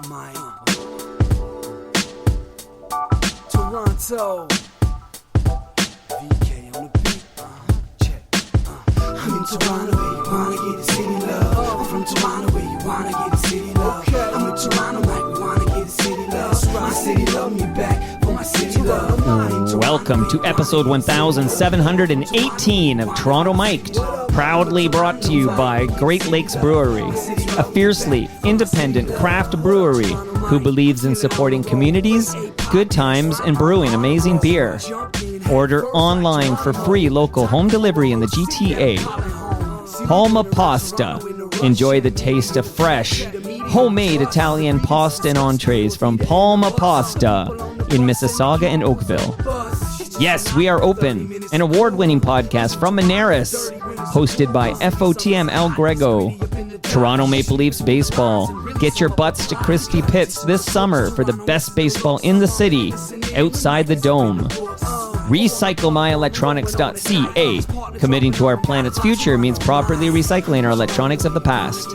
my Toronto. VK on the beat. Check. I'm in Toronto where you wanna get the city love. I'm from Toronto where you wanna get the city love. I'm in Toronto like we wanna get the city love. My city love me back for my city love. Welcome to episode 1718 of Toronto Mic'd, proudly brought to you by Great Lakes Brewery, a fiercely independent craft brewery who believes in supporting communities, good times, and brewing amazing beer. Order online for free local home delivery in the GTA. Palma Pasta. Enjoy the taste of fresh, homemade Italian pasta and entrees from Palma Pasta in Mississauga and Oakville. Yes, we are open, an award-winning podcast from Marianas, hosted by FOTM El Grego. Toronto Maple Leafs baseball. Get your butts to Christie Pitts this summer for the best baseball in the city, outside the dome. RecycleMyElectronics.ca. Committing to our planet's future means properly recycling our electronics of the past.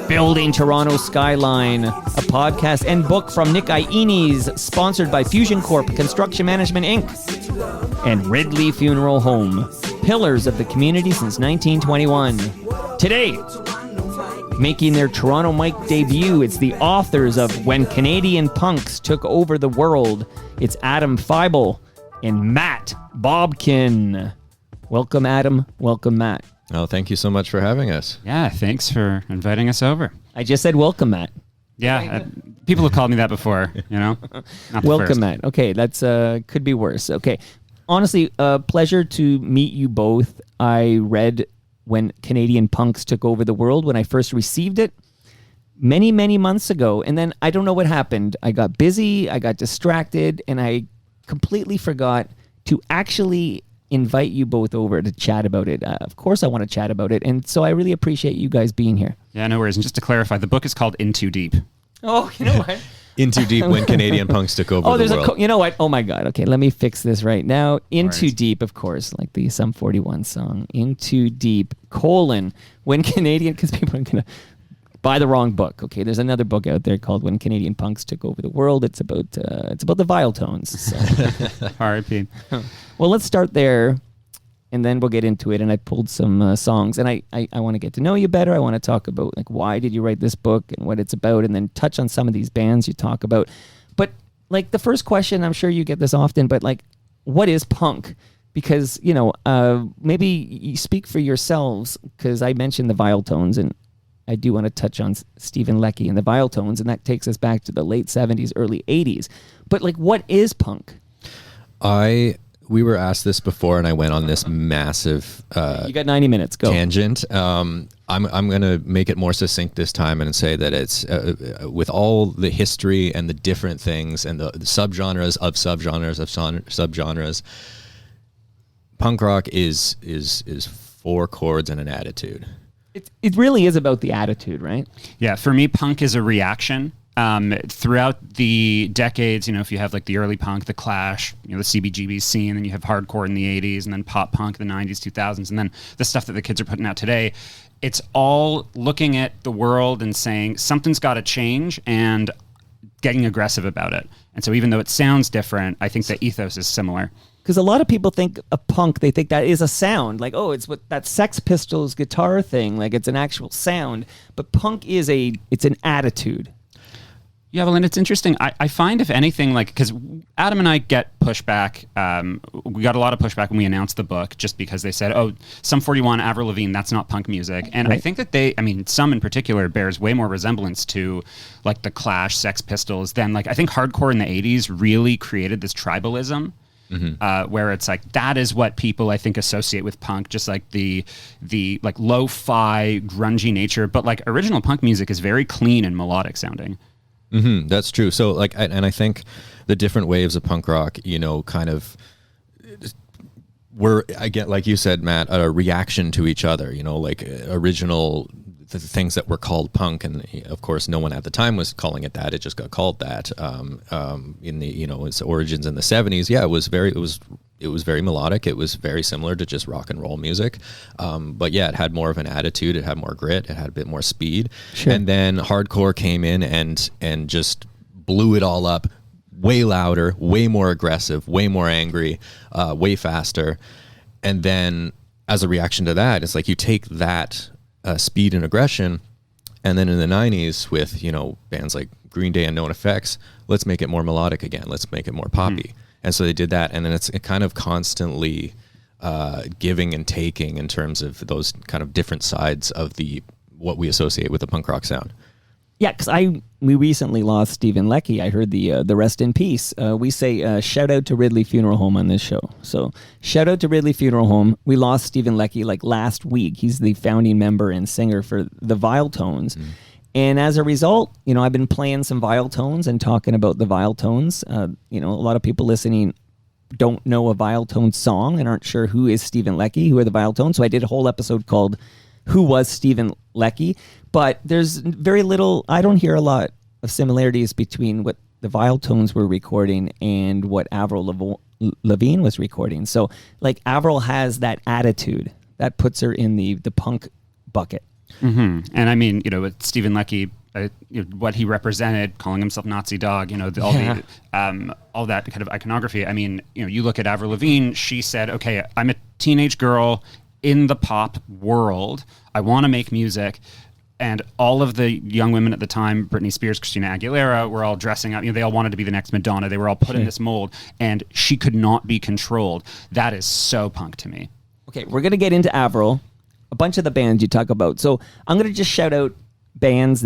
Building Toronto Skyline, a podcast and book from Nick Iones, sponsored by Fusion Corp Construction Management Inc. And Ridley Funeral Home, pillars of the community since 1921. Today, making their Toronto Mic debut, it's the authors of When Canadian Punks Took Over the World. It's Adam Feibel and Matt Bobkin. Welcome, Adam. Welcome, Matt. Oh, thank you so much for having us. Yeah, thanks for inviting us over. I just said welcome, Matt. Yeah, people have called me that before, you know? Not the Welcome, first. Matt. Okay, that's could be worse. Okay. Honestly, pleasure to meet you both. I read When Canadian Punks Took Over the World when I first received it many, many months ago. And then I don't know what happened. I got busy, I got distracted, and I completely forgot to actually invite you both over to chat about it. Of course I want to chat about it, and so I really appreciate you guys being here. Yeah, no worries. And just to clarify, the book is called In Too Deep. Oh, you know what? In Too Deep, When Canadian Punks Took Over the World. You know what? Oh my God. Okay, let me fix this right now. In Too Right. Deep, of course, like the Sum 41 song. In Too Deep, When Canadian, because people are going to buy the wrong book. Okay, there's another book out there called When Canadian Punks Took Over the World. It's about the Vile Tones. So. R.I.P. Well, let's start there, and then we'll get into it. And I pulled some songs, and I want to get to know you better. I want to talk about like why did you write this book and what it's about, and then touch on some of these bands you talk about. But like the first question, I'm sure you get this often, but like, what is punk? Because maybe you speak for yourselves, because I mentioned the Vile Tones, and I do want to touch on Stephen Leckie and the Vile Tones, and that takes us back to the late 70s, early 80s. But like, what is punk? We were asked this before, and I went on this massive You got 90 minutes. Go. tangent. I'm going to make it more succinct this time and say that it's with all the history and the different things and the subgenres of subgenres of subgenres. Punk rock is 4 chords and an attitude. It really is about the attitude, right? Yeah, for me, punk is a reaction. Throughout the decades, if you have like the early punk, the Clash, the CBGB scene, and you have hardcore in the 80s, and then pop punk in the 90s, 2000s, and then the stuff that the kids are putting out today, it's all looking at the world and saying something's got to change and getting aggressive about it. And so even though it sounds different, I think the ethos is similar. Because a lot of people think a punk, they think that is a sound. Like, oh, it's what that Sex Pistols guitar thing. Like, it's an actual sound. But punk is it's an attitude. Yeah, well, and it's interesting. I find, if anything, like, because Adam and I get pushback. We got a lot of pushback when we announced the book, just because they said, oh, Sum 41, Avril Lavigne, that's not punk music. And right. I think that Some in particular bears way more resemblance to, like, the Clash, Sex Pistols, than, like, I think hardcore in the 80s really created this tribalism. Mm-hmm. Where it's like that is what people I think associate with punk, just like the like lo-fi grungy nature, but like original punk music is very clean and melodic sounding. Mm-hmm, that's true. So like, and I think the different waves of punk rock, kind of were, I get, like you said, Matt, a reaction to each other. Like original the things that were called punk, and of course no one at the time was calling it that. It just got called that in the its origins in the 70s. Yeah, it was it was very melodic. It was very similar to just rock and roll music. But yeah, it had more of an attitude. It had more grit. It had a bit more speed. Sure. And then hardcore came in and just blew it all up, way louder, way more aggressive, way more angry, way faster. And then as a reaction to that, it's like you take that speed and aggression, and then in the 90s with, you know, bands like Green Day and Known Effects, let's make it more melodic again. Let's make it more poppy. And so they did that, and then it's kind of constantly giving and taking in terms of those kind of different sides of what we associate with the punk rock sound. Yeah, because we recently lost Stephen Leckie. I heard the rest in peace. We say shout out to Ridley Funeral Home on this show. So shout out to Ridley Funeral Home. We lost Stephen Leckie like last week. He's the founding member and singer for the Vile Tones. And as a result, you know, I've been playing some Vile Tones and talking about the Vile Tones. You know, a lot of people listening don't know a Vile Tones song and aren't sure who is Stephen Leckie, who are the Vile Tones. So I did a whole episode called Who Was Stephen Leckie? But there's very little, I don't hear a lot of similarities between what the Vile Tones were recording and what Avril Lavigne was recording. So like Avril has that attitude that puts her in the punk bucket. Mm-hmm. And I mean, you know, with Stephen Leckie, you know, what he represented, calling himself Nazi dog, you know, all that kind of iconography. I mean, you know, you look at Avril Lavigne, she said, okay, I'm a teenage girl in the pop world. I want to make music. And all of the young women at the time, Britney Spears, Christina Aguilera, were all dressing up. You know, they all wanted to be the next Madonna. They were all put in this mold, and she could not be controlled. That is so punk to me. Okay, we're going to get into Avril, a bunch of the bands you talk about. So I'm going to just shout out bands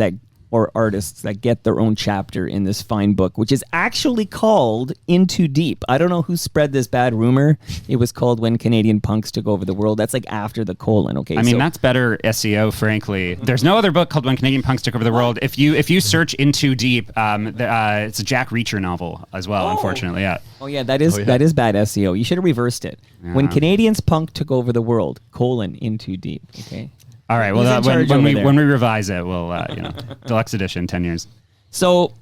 or artists that get their own chapter in this fine book, which is actually called Into Deep. I don't know who spread this bad rumor. It was called When Canadian Punks Took Over the World. That's like after the colon, okay? I mean, that's better SEO, frankly. There's no other book called When Canadian Punks Took Over the World. If you search Into Deep, it's a Jack Reacher novel as well, unfortunately, yeah. Oh yeah, that is bad SEO. You should have reversed it. Yeah. When Canadians Punk Took Over the World, Into Deep, okay? All right. Well, when we revise it, we'll deluxe edition, 10 years. So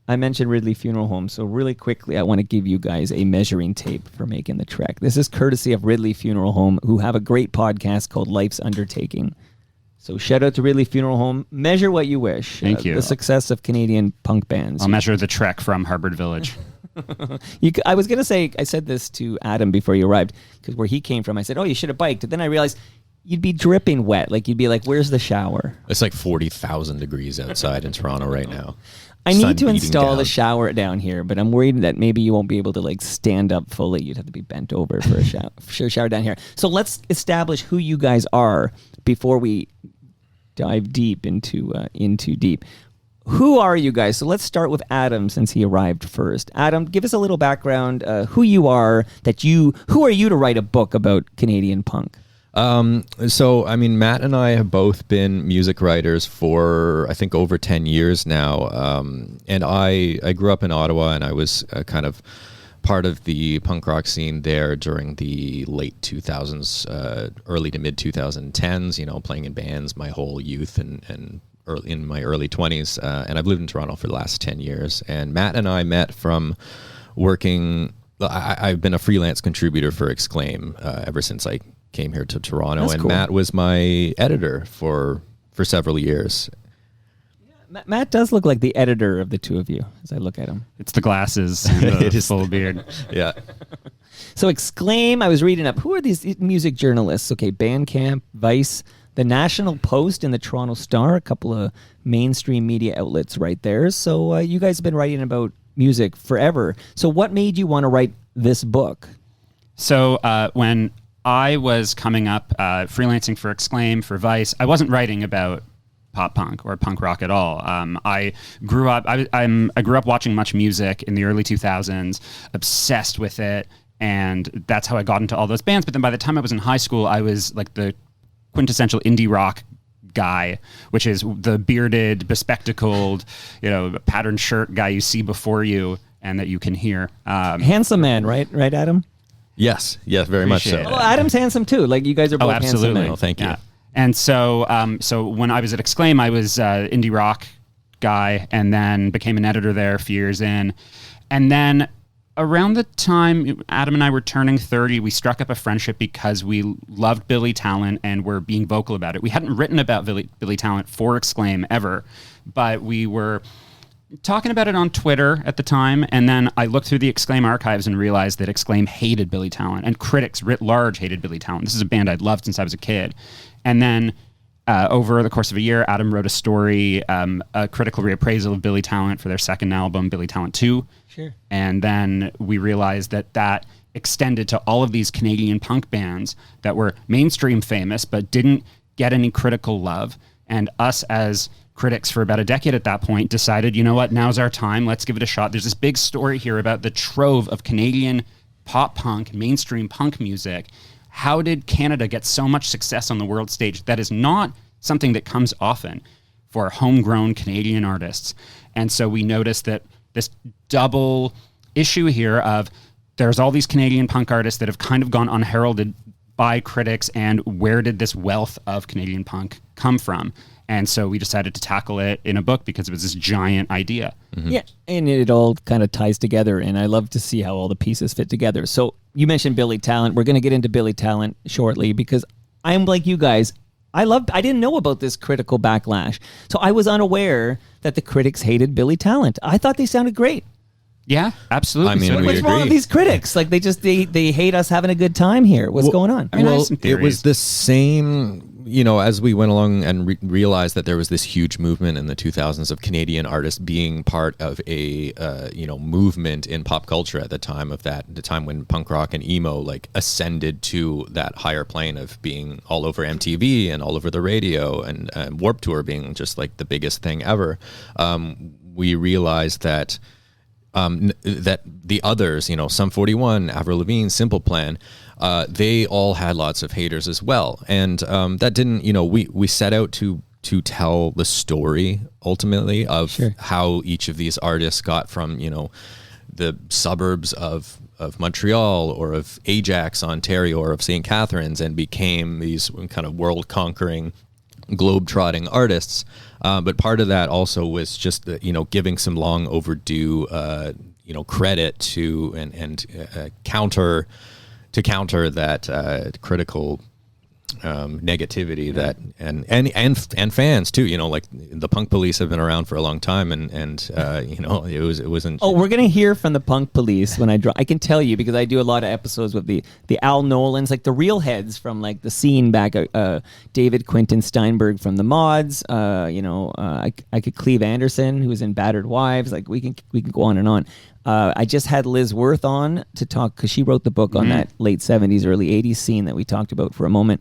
I mentioned Ridley Funeral Home. So really quickly, I want to give you guys a measuring tape for making the trek. This is courtesy of Ridley Funeral Home, who have a great podcast called Life's Undertaking. So shout out to Ridley Funeral Home. Measure what you wish. Thank you. The success of Canadian punk bands. I'll measure the trek from Harvard Village. I was going to say, I said this to Adam before you arrived, because where he came from, I said, oh, you should have biked. And then I realized you'd be dripping wet. Like, you'd be like, where's the shower? It's like 40,000 degrees outside in Toronto right now. I need to install a shower down here, but I'm worried that maybe you won't be able to like stand up fully. You'd have to be bent over for a shower down here. So let's establish who you guys are before we dive deep into deep. Who are you guys? So let's start with Adam, since he arrived first. Adam, give us a little background, who you are, who are you to write a book about Canadian punk? So, I mean, Matt and I have both been music writers for, I think, over 10 years now. And I grew up in Ottawa, and I was kind of part of the punk rock scene there during the late 2000s, early to mid 2010s, you know, playing in bands my whole youth and in my early 20s. And I've lived in Toronto for the last 10 years. And Matt and I met from working, I've been a freelance contributor for Exclaim ever since I came here to Toronto. That's and cool. Matt was my editor for several years. Matt does look like the editor of the two of you as I look at him. It's the glasses and the full beard. Yeah. So Exclaim, I was reading up. Who are these music journalists? Okay, Bandcamp, Vice, the National Post, and the Toronto Star, a couple of mainstream media outlets right there. So you guys have been writing about music forever. So what made you want to write this book? So when I was coming up, freelancing for Exclaim, for Vice, I wasn't writing about pop punk or punk rock at all. I grew up watching much music in the early 2000s, obsessed with it, and that's how I got into all those bands. But then by the time I was in high school, I was like the quintessential indie rock guy, which is the bearded, bespectacled, patterned shirt guy you see before you and that you can hear. Handsome man, right, Adam? Yes, very much so. Oh, Adam's handsome too. Like, you guys are both handsome men. Oh, thank you. Yeah. And so when I was at Exclaim, I was indie rock guy, and then became an editor there a few years in. And then around the time Adam and I were turning 30, we struck up a friendship because we loved Billy Talent and were being vocal about it. We hadn't written about Billy Talent for Exclaim ever, but we were talking about it on Twitter at the time, and then I looked through the Exclaim archives and realized that Exclaim hated Billy Talent, and critics writ large hated Billy Talent. This is a band I'd loved since I was a kid. And then over the course of a year, Adam wrote a story, a critical reappraisal of Billy Talent for their second album, Billy Talent 2. Sure. And then we realized that extended to all of these Canadian punk bands that were mainstream famous but didn't get any critical love. And us as critics for about a decade at that point decided, you know what, now's our time. Let's give it a shot. There's this big story here about the trove of Canadian pop punk, mainstream punk music. How did Canada get so much success on the world stage? That is not something that comes often for homegrown Canadian artists. And so we noticed that this double issue here of there's all these Canadian punk artists that have kind of gone unheralded by critics, and where did this wealth of Canadian punk come from? And so we decided to tackle it in a book because it was this giant idea. Mm-hmm. Yeah, and it all kind of ties together, and I love to see how all the pieces fit together. So you mentioned Billy Talent. We're going to get into Billy Talent shortly because I'm like you guys. I didn't know about this critical backlash. So I was unaware that the critics hated Billy Talent. I thought they sounded great. Yeah, absolutely. I mean, we What's wrong with agree. these critics? Like they hate us having a good time here. What's going on? I mean, I have Well, some it was theories. the same, as we went along and realized that there was this huge movement in the 2000s of Canadian artists being part of a, movement in pop culture at the time when punk rock and emo like ascended to that higher plane of being all over MTV and all over the radio, and Warped Tour being just like the biggest thing ever. We realized that that the others, Sum 41, Avril Lavigne, Simple Plan, they all had lots of haters as well. And that didn't, we set out to tell the story ultimately of how each of these artists got from, the suburbs of Montreal or of Ajax, Ontario, or of St. Catharines, and became these kind of world-conquering, globe-trotting artists. But part of that also was just, giving some long overdue, credit to and counter that critical negativity that and fans too. Like the Punk Police have been around for a long time, and it wasn't. Oh, we're gonna hear from the Punk Police when I can tell you, because I do a lot of episodes with the Al Nolans, like the real heads from like the scene back. David Quinton Steinberg from the Mods. I could Cleve Anderson, who was in Battered Wives. Like we can go on and on. I just had Liz Worth on to talk because she wrote the book on that late 70s, early 80s scene that we talked about for a moment.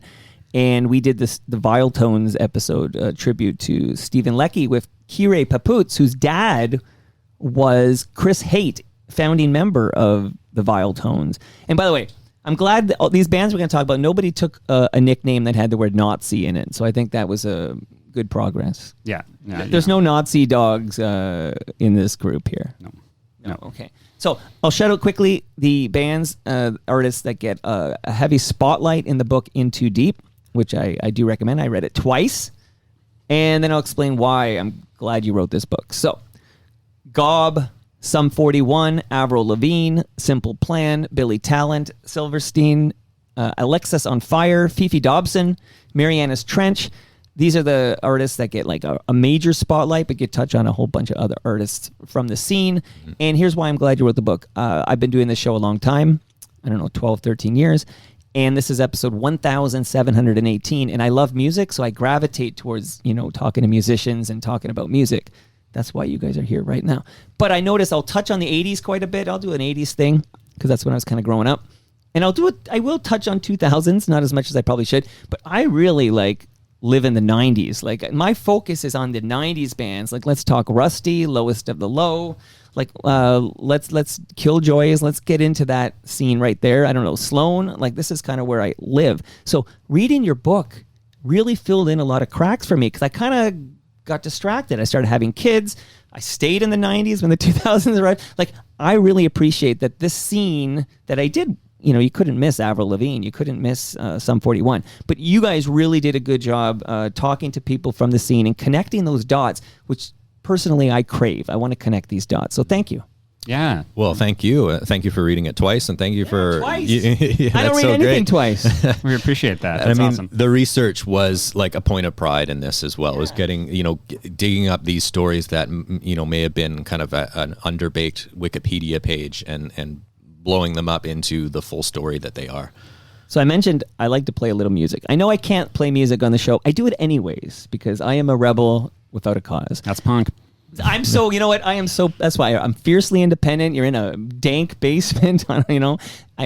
And we did the Vile Tones episode, tribute to Stephen Leckie with Kire Paputz, whose dad was Chris Haight, founding member of the Vile Tones. And by the way, I'm glad that all these bands we're going to talk about, nobody took a nickname that had the word Nazi in it. So I think that was a good progress. Yeah. There's no Nazi dogs in this group here. No. Okay. So I'll shout out quickly the bands, artists that get a heavy spotlight in the book In Too Deep, which I do recommend. I read it twice. And then I'll explain why I'm glad you wrote this book. So Gob, Sum 41, Avril Lavigne, Simple Plan, Billy Talent, Silverstein, Alexisonfire, Fefe Dobson, Marianas Trench. These are the artists that get like a major spotlight, but get touch on a whole bunch of other artists from the scene. Mm-hmm. And here's why I'm glad you wrote the book. I've been doing this show a long time. I don't know, 12, 13 years. And this is episode 1718. And I love music, so I gravitate towards, talking to musicians and talking about music. That's why you guys are here right now. But I notice I'll touch on the 80s quite a bit. I'll do an 80s thing because that's when I was kind of growing up. And I will touch on 2000s, not as much as I probably should. But I really live in the 90s. Like my focus is on the 90s bands. Like let's talk Rusty, Lowest of the Low. Like let's Killjoys. Let's get into that scene right there. I don't know, Sloan. Like this is kind of where I live. So reading your book really filled in a lot of cracks for me because I kind of got distracted. I started having kids. I stayed in the 90s when the 2000s arrived. Like I really appreciate that this scene that I did. You couldn't miss Avril Lavigne. You couldn't miss Sum 41. But you guys really did a good job talking to people from the scene and connecting those dots, which personally I crave. I want to connect these dots. So thank you. Yeah. Well, thank you. Thank you for reading it twice, and thank you for twice. Yeah, I don't that's read so anything great. twice. We appreciate that. I That's mean, awesome. the research was like a point of pride in this as well. Was getting, digging up these stories that may have been kind of an underbaked Wikipedia page and blowing them up into the full story that they are. So I mentioned I like to play a little music. I know I can't play music on the show. I do it anyways because I am a rebel without a cause. That's punk. I'm so, you know what? That's why I'm fiercely independent. You're in a dank basement. I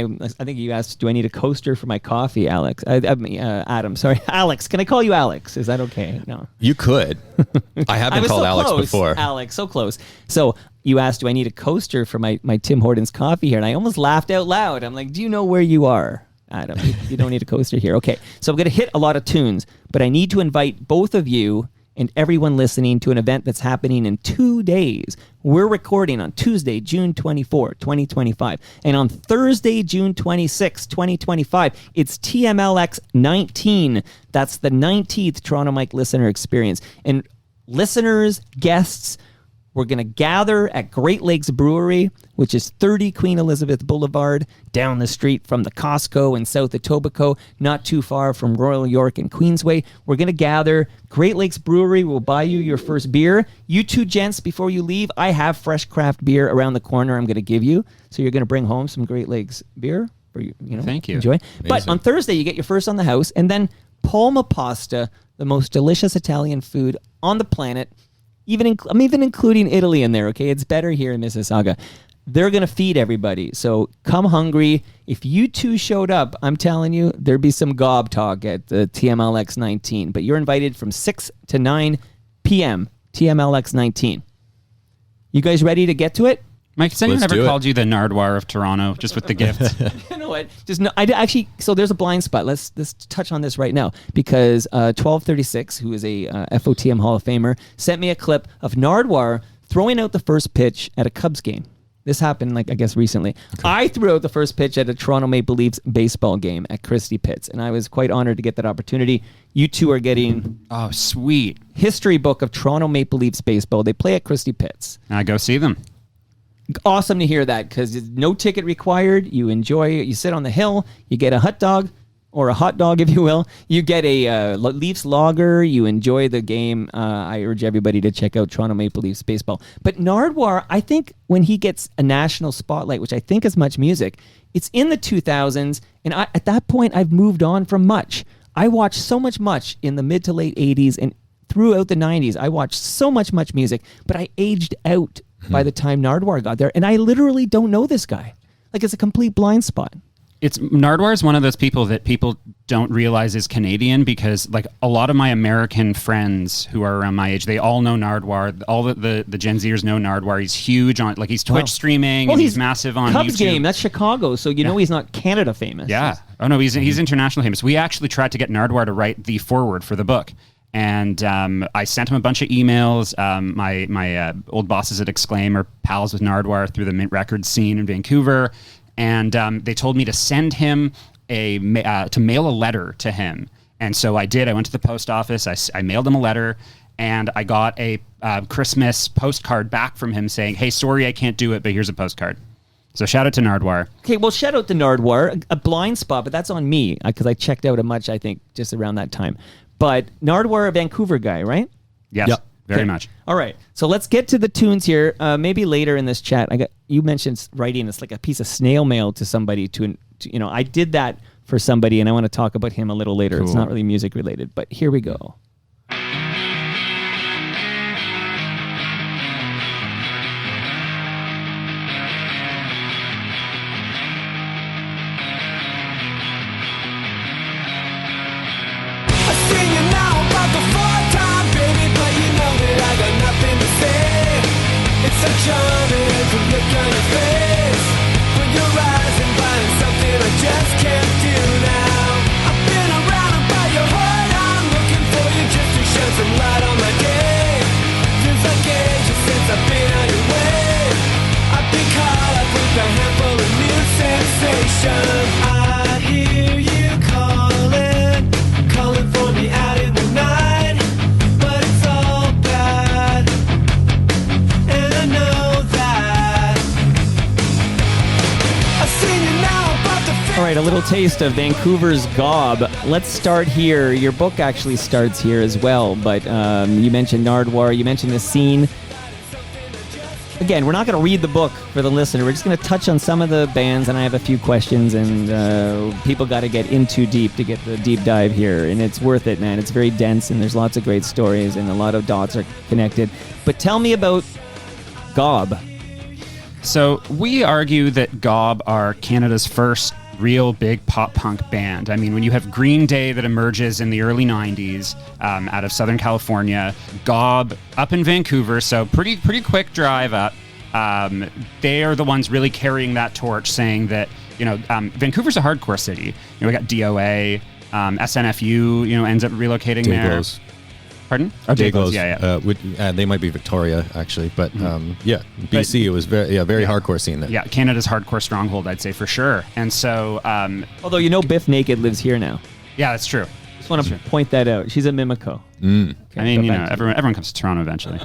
think you asked, do I need a coaster for my coffee, Alex? Adam, sorry. Alex, can I call you Alex? Is that okay? No. You could. I have been called so Alex close, before. Alex, so close. So you asked, do I need a coaster for my Tim Hortons coffee here? And I almost laughed out loud. I'm like, do you know where you are, Adam? You don't need a coaster here. Okay. So I'm going to hit a lot of tunes, but I need to invite both of you and everyone listening to an event that's happening in 2 days. We're recording on Tuesday, June 24, 2025. And on Thursday, June 26, 2025, it's TMLX 19. That's the 19th Toronto Mike Listener Experience. And listeners, guests, we're going to gather at Great Lakes Brewery, which is 30 Queen Elizabeth Boulevard, down the street from the Costco in South Etobicoke, not too far from Royal York and Queensway. We're going to gather. Great Lakes Brewery will buy you your first beer. You two gents, before you leave, I have fresh craft beer around the corner I'm going to give you. So you're going to bring home some Great Lakes beer for Thank you. Enjoy. Amazing. But on Thursday, you get your first on the house, and then Palma Pasta, the most delicious Italian food on the planet. I'm even including Italy in there, okay? It's better here in Mississauga. They're going to feed everybody. So come hungry. If you two showed up, I'm telling you, there'd be some gob talk at the TMLX 19. But you're invited from 6 to 9 p.m. TMLX 19. You guys ready to get to it? Mike, has anyone Let's ever do it. called you the Nardwuar of Toronto, just with the gift? You know what? So there's a blind spot. Let's touch on this right now because 1236, who is a FOTM Hall of Famer, sent me a clip of Nardwuar throwing out the first pitch at a Cubs game. This happened, recently. Okay. I threw out the first pitch at a Toronto Maple Leafs baseball game at Christie Pitts, and I was quite honored to get that opportunity. You two are getting Oh, sweet. history book of Toronto Maple Leafs baseball. They play at Christie Pitts. Go see them. Awesome to hear that because no ticket required. You enjoy it. You sit on the hill. You get a hot dog or a hot dog, if you will. You get a Leafs lager. You enjoy the game. I urge everybody to check out Toronto Maple Leafs baseball. But Nardwuar, I think when he gets a national spotlight, which I think is Much Music, it's in the 2000s. And at that point, I've moved on from Much. I watched so much in the mid to late 80s and throughout the 90s. I watched so much music, but I aged out by the time Nardwuar got there. And I literally don't know this guy. It's a complete blind spot. Nardwuar is one of those people that people don't realize is Canadian because a lot of my American friends who are around my age, they all know Nardwuar. All the Gen Zers know Nardwuar. He's huge on he's Twitch streaming and he's massive on Cubs YouTube. game. That's Chicago, so know he's not Canada famous. Yeah. Oh no, he's international famous. We actually tried to get Nardwuar to write the foreword for the book. And I sent him a bunch of emails. My old bosses at Exclaim are pals with Nardwuar through the Mint Records scene in Vancouver. And they told me to send him to mail a letter to him. And so I did. I went to the post office. I mailed him a letter. And I got a Christmas postcard back from him saying, hey, sorry I can't do it, but here's a postcard. So shout out to Nardwuar. Okay, well, shout out to Nardwuar. A blind spot, but that's on me because I checked out a Much, I think, just around that time. But Nardwuar, a Vancouver guy, right? Yes, yep. Very much. All right, so let's get to the tunes here. Maybe later in this chat, you mentioned writing it's like a piece of snail mail to somebody. I did that for somebody, and I want to talk about him a little later. Cool. It's not really music related, but here we go. Charming to look on your face when you're rising, finding something I just can't do now. I've been around about your heart, I'm looking for you little taste of Vancouver's gob. Let's start here. Your book actually starts here as well, but you mentioned Nardwuar, you mentioned the scene. Again, we're not going to read the book for the listener. We're just going to touch on some of the bands, and I have a few questions, and people got to get in too deep to get the deep dive here, and it's worth it, man. It's very dense, and there's lots of great stories, and a lot of dots are connected. But tell me about Gob. So we argue that Gob are Canada's first real big pop punk band. I mean, when you have Green Day that emerges in the early 90s out of Southern California, Gob up in Vancouver, so pretty quick drive up. They are the ones really carrying that torch, saying that, Vancouver's a hardcore city. We got DOA, SNFU, ends up relocating there. Pardon? Oh, Dayglows. Yeah. They might be Victoria, actually. But, BC, it was very hardcore scene there. Yeah, Canada's hardcore stronghold, I'd say, for sure. And so... although, Biff Naked lives here now. Yeah, that's true. Just want to point that out. She's a Mimico. Mm. Okay, I mean, everyone comes to Toronto eventually.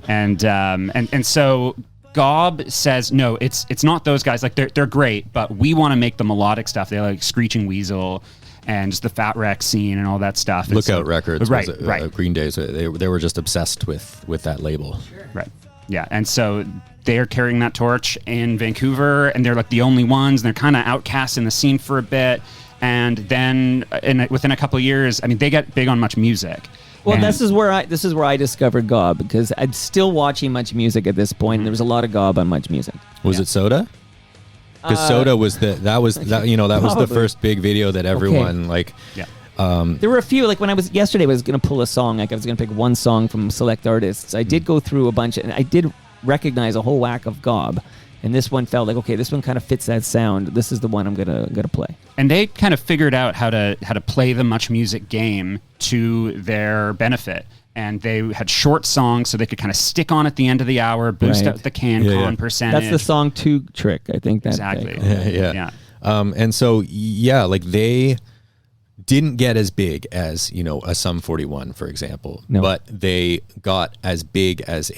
and so... Gob says, no, it's not those guys. Like, they're great, but we want to make the melodic stuff. They like Screeching Weasel and just the Fat Wreck scene and all that stuff. Lookout Records, right. Green Days. They were just obsessed with that label. Sure. Right. Yeah, and so they're carrying that torch in Vancouver, and they're like the only ones. And they're kind of outcast in the scene for a bit, and then within a couple of years, I mean, they get big on Much Music. Well, this is where I discovered Gob, because I'm still watching Much Music at this point, and there was a lot of Gob on Much Music. Was it Soda? Because Soda was that was the first big video that everyone there were a few, like when I was going to pull a song, like I was going to pick one song from select artists. I did go through a bunch, and I did recognize a whole whack of Gob. And this one felt like, okay, this one kind of fits that sound. This is the one I'm gonna play. And they kind of figured out how to play the Much Music game to their benefit. And they had short songs, so they could kind of stick on at the end of the hour, boost up the CanCon percentage. That's the song 2 trick, I think. Exactly. Yeah. And so they didn't get as big as a Sum 41, for example, but they got as big as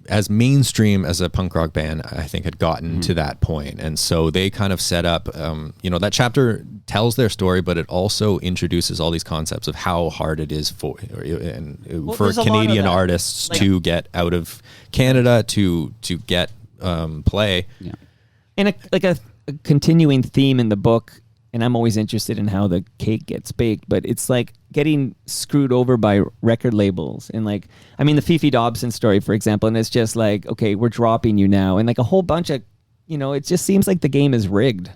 as mainstream as a punk rock band, I think, had gotten to that point. And so they kind of set up, that chapter tells their story, but it also introduces all these concepts of how hard it is for Canadian artists to get out of Canada to get play. Yeah. And a continuing theme in the book, and I'm always interested in how the cake gets baked, but it's like getting screwed over by record labels. And the Fefe Dobson story, for example, and it's just like, okay, we're dropping you now. And like a whole bunch of, it just seems like the game is rigged.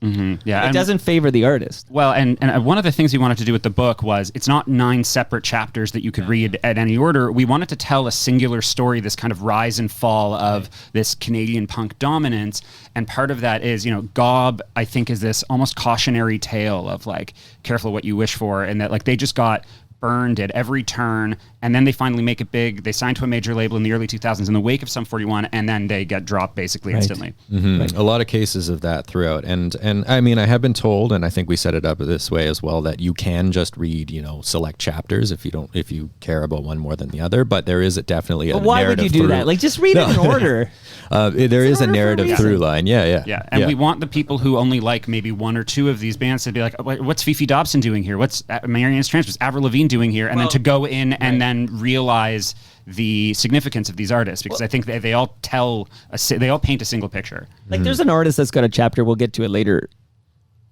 Mm-hmm. Yeah, it doesn't favor the artist. Well, and one of the things we wanted to do with the book was it's not 9 separate chapters that you could read at any order. We wanted to tell a singular story, this kind of rise and fall of this Canadian punk dominance. And part of that is, Gob, I think, is this almost cautionary tale of like, careful what you wish for, and that like they just got burned at every turn, and then they finally make it big. They signed to a major label in the early 2000s in the wake of Sum 41, and then they get dropped basically instantly. Mm-hmm. Right. A lot of cases of that throughout. And I mean, I have been told, and I think we set it up this way as well, that you can just read, select chapters if you care about one more than the other, but there is definitely a narrative. Why would you do that? Like, just read it in order. There is a narrative through line. Yeah. And we want the people who only like maybe one or two of these bands to be like, what's Fefe Dobson doing here? What's Marianas Trans? What's Avril Lavigne doing here? And then to go in and then realize the significance of these artists, because I think they all paint a single picture. Like there's an artist that's got a chapter, we'll get to it later,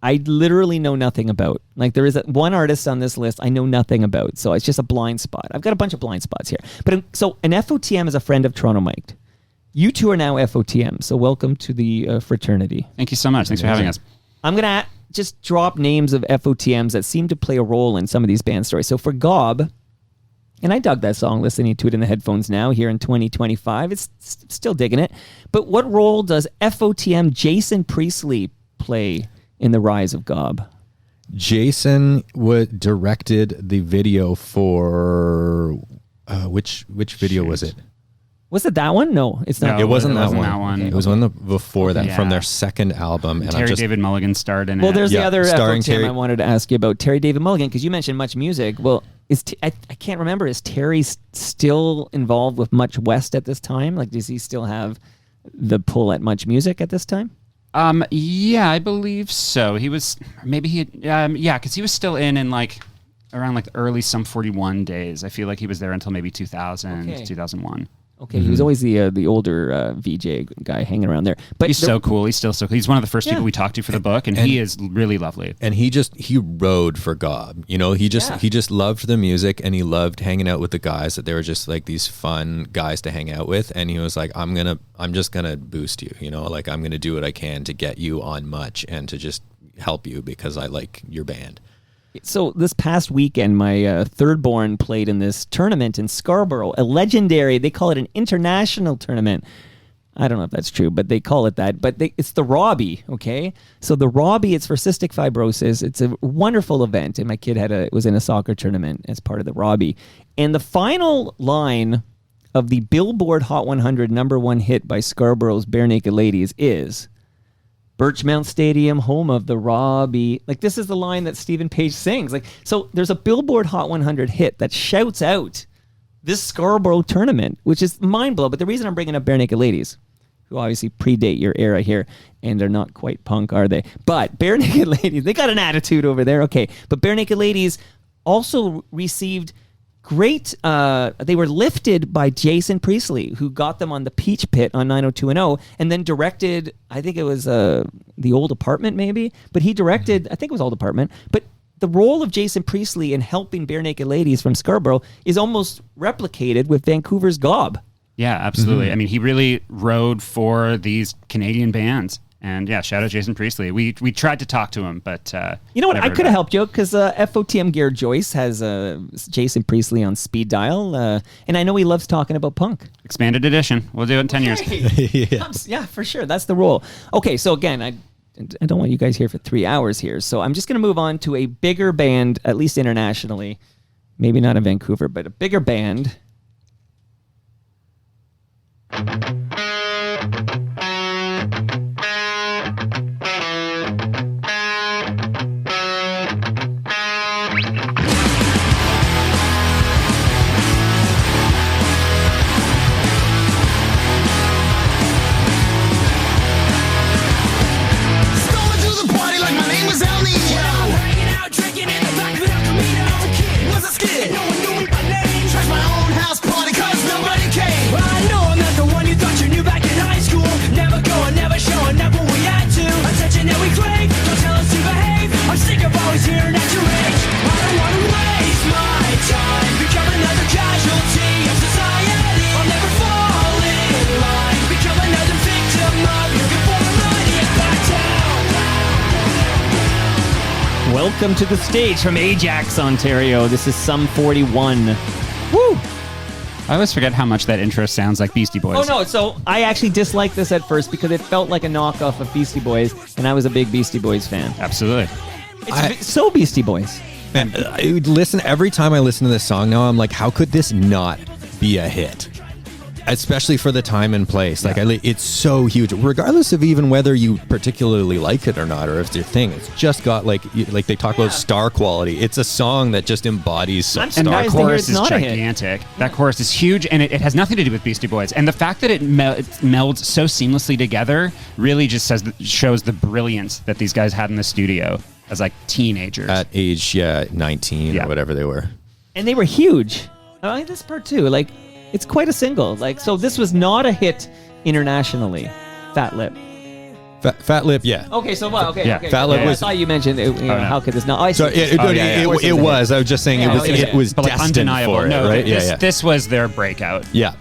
I literally know nothing about. Like there is one artist on this list I know nothing about, so it's just a blind spot. I've got a bunch of blind spots here. But so an FOTM is a friend of Toronto Mic'd. You two are now FOTM, so welcome to the fraternity. Thank you so much. Thanks for having us. I'm going to just drop names of FOTMs that seem to play a role in some of these band stories. So for Gob, and I dug that song listening to it in the headphones now here in 2025. It's still digging it. But what role does FOTM Jason Priestley play in the rise of Gob? Jason directed the video for which video was it? Was it that one? No, it's not. No, it wasn't that one. Okay. It was one before that, from their second album. And Terry David Mulligan starred in it. Well, there's the other starring FOTM I wanted to ask you about, Terry David Mulligan, because you mentioned Much Music. Well, I can't remember. Is Terry still involved with Much West at this time? Like, does he still have the pull at Much Music at this time? Yeah, I believe so. He was because he was still in like around like the early Sum 41 days. I feel like he was there until maybe 2000, 2001. Okay, he was always the older VJ guy hanging around there. But He's so cool. He's still so cool. He's one of the first people we talked to for the book, and he is really lovely. And he rode for Gob. You know, he just loved the music, and he loved hanging out with the guys, that they were just like these fun guys to hang out with. And he was like, I'm just gonna boost you, you know, like I'm gonna do what I can to get you on Much and to just help you because I like your band. So this past weekend, my third born played in this tournament in Scarborough, a legendary, they call it an international tournament. I don't know if that's true, but they call it that. But it's the Robbie, okay? So the Robbie, it's for cystic fibrosis. It's a wonderful event. And my kid was in a soccer tournament as part of the Robbie. And the final line of the Billboard Hot 100 #1 hit by Scarborough's Bare Naked Ladies is Birchmount Stadium, home of the Robbie. Like, this is the line that Stephen Page sings. Like, so there's a Billboard Hot 100 hit that shouts out this Scarborough tournament, which is mind-blowing. But the reason I'm bringing up Bare Naked Ladies, who obviously predate your era here, and they're not quite punk, are they? But Bare Naked Ladies, they got an attitude over there, okay. But Bare Naked Ladies also received great, they were lifted by Jason Priestley, who got them on the Peach Pit on 90210, and then directed, I think it was The Old Apartment maybe, but he directed, I think it was Old Apartment, but the role of Jason Priestley in helping Bare Naked Ladies from Scarborough is almost replicated with Vancouver's Gob. Yeah, absolutely. I mean, he really rode for these Canadian bands. And yeah, shout out Jason Priestley. We tried to talk to him, but you know what? I could have helped you because FOTM Gear Joyce has Jason Priestley on speed dial, and I know he loves talking about punk. Expanded edition. We'll do it in 10 years. Yeah, for sure. That's the rule. Okay, so again, I don't want you guys here for 3 hours here, so I'm just going to move on to a bigger band, at least internationally. Maybe not in Vancouver, but a bigger band. Welcome to the stage from Ajax, Ontario. This is Sum 41. Woo! I always forget how much that intro sounds like Beastie Boys. Oh, no. So I actually disliked this at first because it felt like a knockoff of Beastie Boys, and I was a big Beastie Boys fan. Absolutely. It's so Beastie Boys. Man, every time I listen to this song now, I'm like, how could this not be a hit? Especially for the time and place. Like, it's so huge, regardless of even whether you particularly like it or not, or if it's your thing. It's just got like they talk about star quality. It's a song that just embodies star and that quality. chorus is gigantic. That chorus is huge, and it has nothing to do with Beastie Boys. And the fact that it melds so seamlessly together really just shows the brilliance that these guys had in the studio as like teenagers. At age 19 or whatever they were. And they were huge. I like this part too. Like, it's quite a single. Like, so this was not a hit internationally. Fat Lip. Fat Lip, yeah. Okay, so what? Okay, yeah. Okay. Fat Lip was. I thought you mentioned it, how could this not? Oh, so it was. I was just saying it was but destined undeniable. for it, no, right? This was their breakout. Yeah.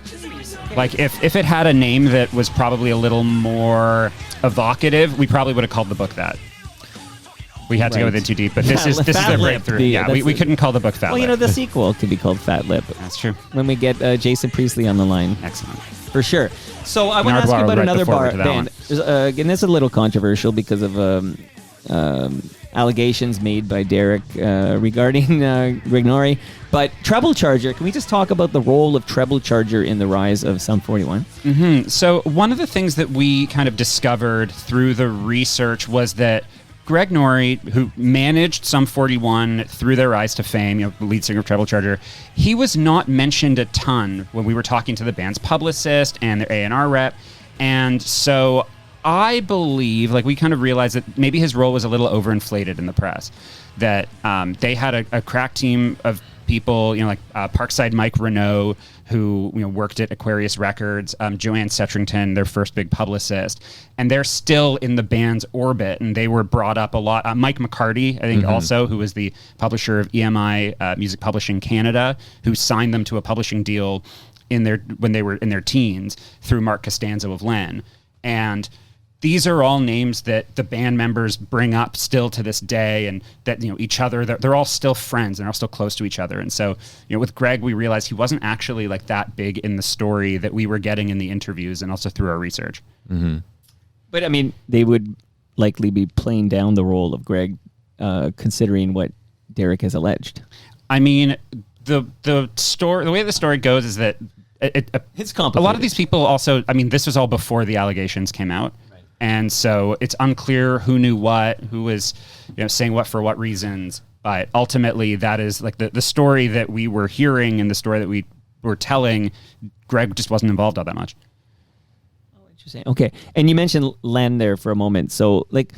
Like if it had a name that was probably a little more evocative, we probably would have called the book that. We had to go in too deep, but this is their breakthrough. We couldn't call the book Fat Lip. Well, you know, the sequel could be called Fat Lip. That's true. When we get Jason Priestley on the line. Excellent. For sure. So I want to ask you about another band. Again, this is a little controversial because of allegations made by Derek regarding Grignori. But Treble Charger, can we just talk about the role of Treble Charger in the rise of Sum 41? Mm-hmm. So one of the things that we kind of discovered through the research was that Greg Norrie, who managed Sum 41 through their rise to fame, lead singer of Treble Charger, he was not mentioned a ton when we were talking to the band's publicist and their A&R rep. And so I believe, like, we kind of realized that maybe his role was a little overinflated in the press. That they had a crack team of people, like Parkside Mike Renault, who worked at Aquarius Records, Joanne Setrington, their first big publicist, and they're still in the band's orbit, and they were brought up a lot. Mike McCarty, I think, also, who was the publisher of EMI Music Publishing Canada, who signed them to a publishing deal when they were in their teens through Mark Costanzo of Len. And these are all names that the band members bring up still to this day, and that each other, they're all still friends and are all still close to each other. And so with Greg, we realized he wasn't actually like that big in the story that we were getting in the interviews and also through our research. But I mean, they would likely be playing down the role of Greg, considering what Derek has alleged. I mean, the way the story goes is that it's complicated. A lot of these people also, I mean, this was all before the allegations came out. And so it's unclear who knew what, who was saying what for what reasons. But ultimately, that is like the story that we were hearing and the story that we were telling. Greg just wasn't involved all that much. Oh, interesting. Okay. And you mentioned Len there for a moment. So like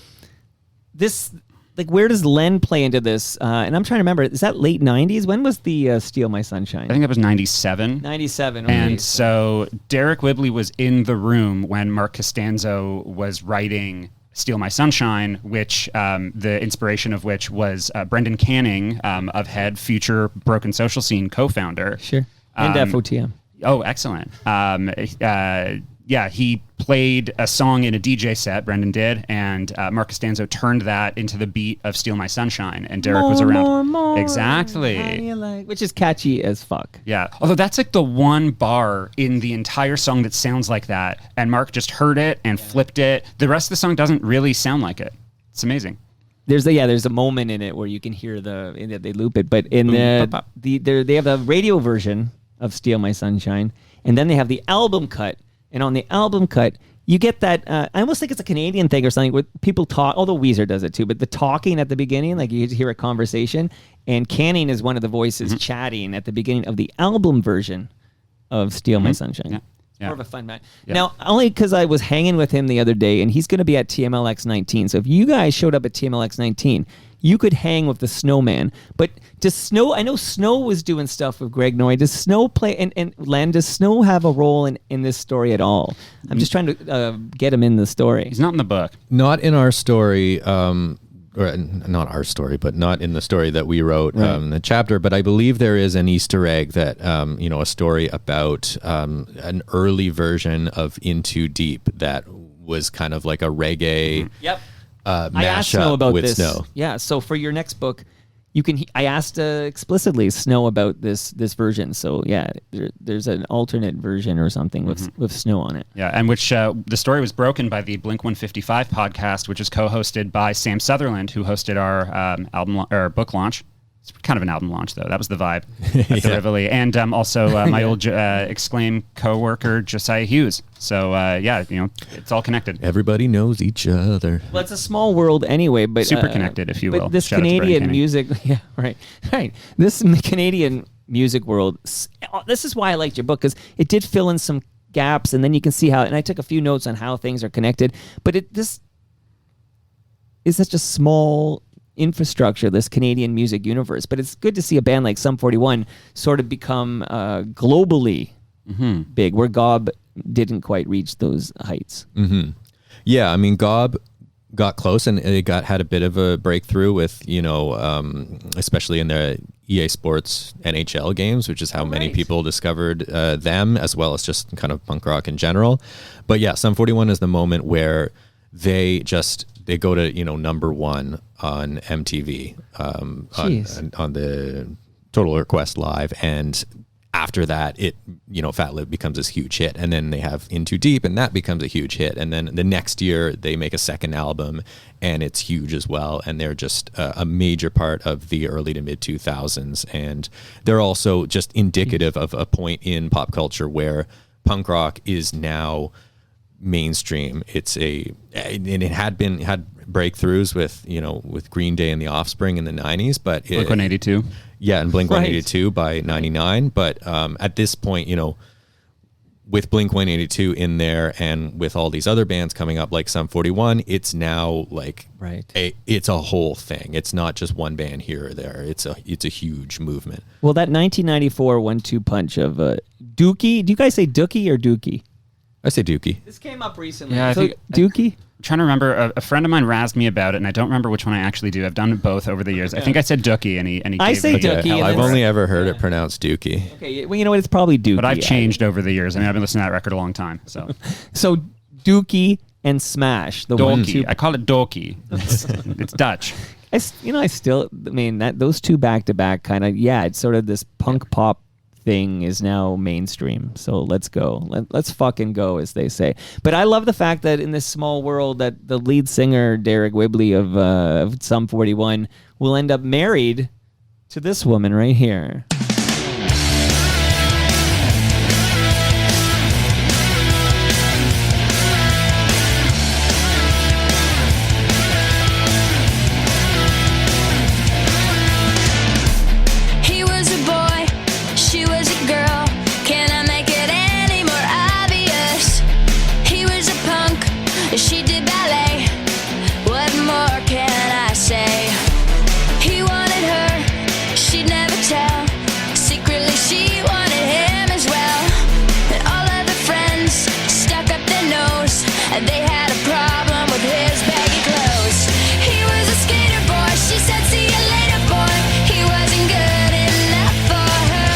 this, like where does Len play into this? And I'm trying to remember, is that late 90s? When was the Steal My Sunshine? I think that was 97. 97. Okay. And so Derek Whibley was in the room when Mark Costanzo was writing Steal My Sunshine, which the inspiration of which was Brendan Canning of Head, future Broken Social Scene co-founder. Sure. And FOTM. Oh, excellent. Yeah, he played a song in a DJ set, Brendan did, and Mark Costanzo turned that into the beat of Steal My Sunshine, and Derek was around. More, exactly. Which is catchy as fuck. Yeah, although that's like the one bar in the entire song that sounds like that, and Mark just heard it and flipped it. The rest of the song doesn't really sound like it. It's amazing. There's a moment in it where you can hear they loop it, but in they have a radio version of Steal My Sunshine, and then they have the album cut. And on the album cut, you get that, I almost think it's a Canadian thing or something, where people talk, although Weezer does it too, but the talking at the beginning, like you hear a conversation, and Canning is one of the voices chatting at the beginning of the album version of Steal My Sunshine. Yeah. Yeah. More of a fun match. Yeah. Now, only because I was hanging with him the other day, and he's going to be at TMLX 19. So if you guys showed up at TMLX 19, you could hang with the Snowman. But does Snow, I know Snow was doing stuff with Greg Noy. Does Snow play, and Len, does Snow have a role in this story at all? I'm just trying to get him in the story. He's not in the book. Not in our story, or not our story, but not in the story that we wrote, the chapter. But I believe there is an Easter egg that, a story about an early version of Into Deep that was kind of like a reggae I asked Snow about with this. Snow. Yeah, so for your next book, you can. I asked explicitly Snow about this version. So yeah, there's an alternate version or something with Snow on it. Yeah, and which the story was broken by the Blink 155 podcast, which is co-hosted by Sam Sutherland, who hosted our book launch. It's kind of an album launch, though. That was the vibe at the Rivoli. And also my old Exclaim co-worker, Josiah Hughes. So, it's all connected. Everybody knows each other. Well, it's a small world anyway, but... Super connected, if you will. But this Shout out to Canadian Brendan music... Yeah, right. This Canadian music world... This is why I liked your book, because it did fill in some gaps, and then you can see how... And I took a few notes on how things are connected. But this is such a small... infrastructure, this Canadian music universe, but it's good to see a band like Sum 41 sort of become globally big, where Gob didn't quite reach those heights. Yeah, I mean, Gob got close, and it had a bit of a breakthrough with, especially in the EA Sports NHL games, which is how many people discovered them, as well as just kind of punk rock in general. But yeah, Sum 41 is the moment where they go to number one on MTV on the Total Request Live, and after that Fat Lip becomes this huge hit, and then they have In Too Deep, and that becomes a huge hit, and then the next year they make a second album and it's huge as well, and they're just a major part of the early to mid 2000s, and they're also just indicative of a point in pop culture where punk rock is now mainstream. And it had breakthroughs with Green Day and the Offspring in the 90s, but Blink 182. Yeah, and Blink 182 by 99. But at this point, with Blink-182 in there and with all these other bands coming up like Sum 41, it's now like it's a whole thing. It's not just one band here or there. It's a huge movement. Well, that 1994 1-2 punch of Dookie. Do you guys say Dookie or Dookie? I say Dookie. This came up recently. Yeah, I think Dookie. I'm trying to remember. A friend of mine razzed me about it, and I don't remember which one I actually do. I've done both over the years. I think I said Dookie, and he I gave say me- Dookie. Yeah, and I've then- only ever heard it pronounced Dookie. Okay, well, you know what? It's probably Dookie. But I've changed over the years. I mean, I've been listening to that record a long time. So So Dookie and Smash. The Doki. 1-2. I call it Doki. It's Dutch. Those two back to back kind of, it's sort of this punk pop thing is now mainstream. So let's go. Let's fucking go, as they say. But I love the fact that in this small world that the lead singer, Derek Whibley of Sum 41, will end up married to this woman right here. He was a boy, she was a girl. Can I make it any more obvious? He was a punk, she did ballet. What more can I say? He wanted her, she'd never tell. Secretly she wanted him as well. And all of the friends stuck up their nose, and they had a problem with his baggy clothes. He was a skater boy, she said see you later boy. He wasn't good enough for her.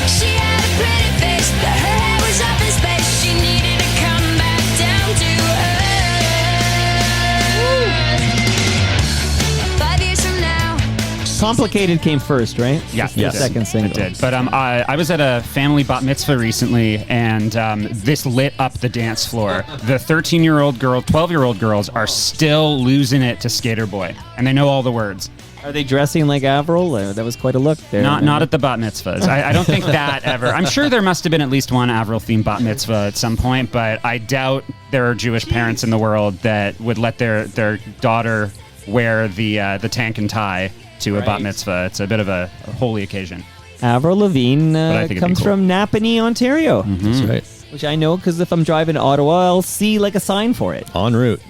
She had a pretty face, but her head was up in space. She needed to come back down to earth. 5 years from now, Complicated came first, right? Yeah, It's the second single. It did. But I was at a family bat mitzvah recently, and this lit up the dance floor. The 13-year-old girl, 12-year-old girls are still losing it to Skater Boy, and they know all the words. Are they dressing like Avril? That was quite a look there. Not at the bat mitzvahs. I don't think that ever. I'm sure there must have been at least one Avril-themed bat mitzvah at some point, but I doubt there are Jewish parents in the world that would let their daughter wear the tank and tie to a bat mitzvah. It's a bit of a holy occasion. Avril Lavigne I think it'd be comes cool. from Napanee, Ontario. That's right. Which I know because if I'm driving to Ottawa, I'll see like a sign for it. En route.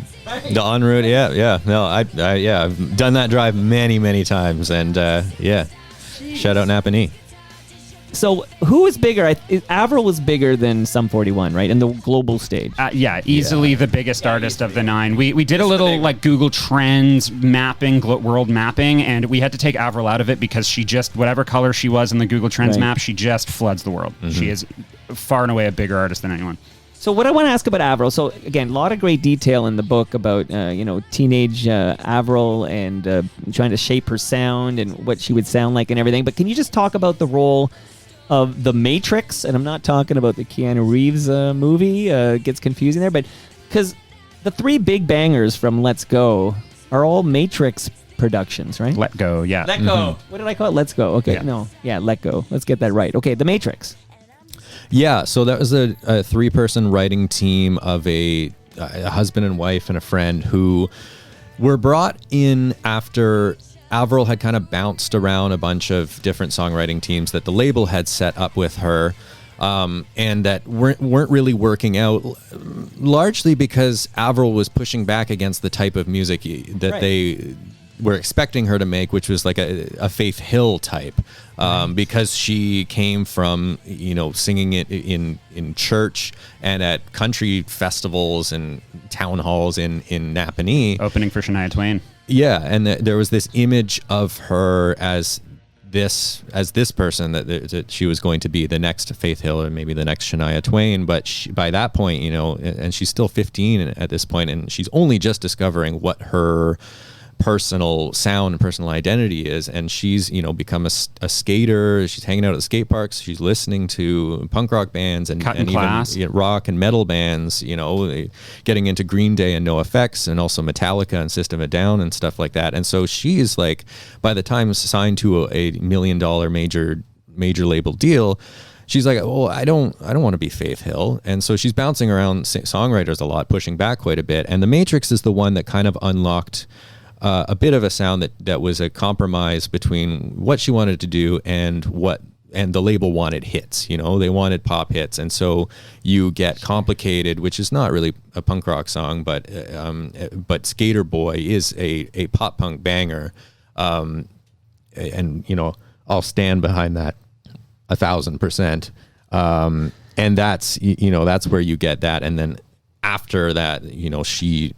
The en route, yeah. No, I've done that drive many times, and shout out Napanee. So who is bigger? Avril was bigger than Sum 41, right? In the global stage. Easily the biggest artist of the nine. We did a little like Google Trends mapping, world mapping, and we had to take Avril out of it because she just, whatever color she was in the Google Trends Right. map, she just floods the world. She is far and away a bigger artist than anyone. So what I want to ask about Avril, so again, a lot of great detail in the book about, teenage Avril and trying to shape her sound and what she would sound like and everything. But can you just talk about the role of The Matrix? And I'm not talking about the Keanu Reeves movie. It gets confusing there. But because the three big bangers from Let's Go are all Matrix productions, right? Let Go, yeah. Let Go. What did I call it? Let's Go. Okay, Let Go. Let's get that right. Okay, The Matrix. Yeah, so that was a three-person writing team of a husband and wife and a friend who were brought in after Avril had kind of bounced around a bunch of different songwriting teams that the label had set up with her, and that weren't really working out, largely because Avril was pushing back against the type of music that they were expecting her to make, which was like a Faith Hill type, because she came from singing it in church and at country festivals and town halls in Napanee, Opening for Shania Twain. Yeah, and there was this image of her as this person that she was going to be the next Faith Hill or maybe the next Shania Twain. But by that point, and she's still 15 at this point, and she's only just discovering what her personal sound and personal identity is, and she's become a skater. She's hanging out at skate parks, she's listening to punk rock bands and even rock and metal bands, getting into Green Day and NoFX and also Metallica and System of a Down and stuff like that. And so she's like, by the time signed to a $1 million major label deal, she's like, oh, I don't want to be Faith Hill. And so she's bouncing around songwriters a lot, pushing back quite a bit. And The Matrix is the one that kind of unlocked a bit of a sound that was a compromise between what she wanted to do and what and the label wanted hits, you know, they wanted pop hits. And so you get Complicated, which is not really a punk rock song, but Skater Boy is a pop punk banger. And, you know, I'll stand behind that 1,000%. And that's, you know, that's where you get that. And then after that, you know, she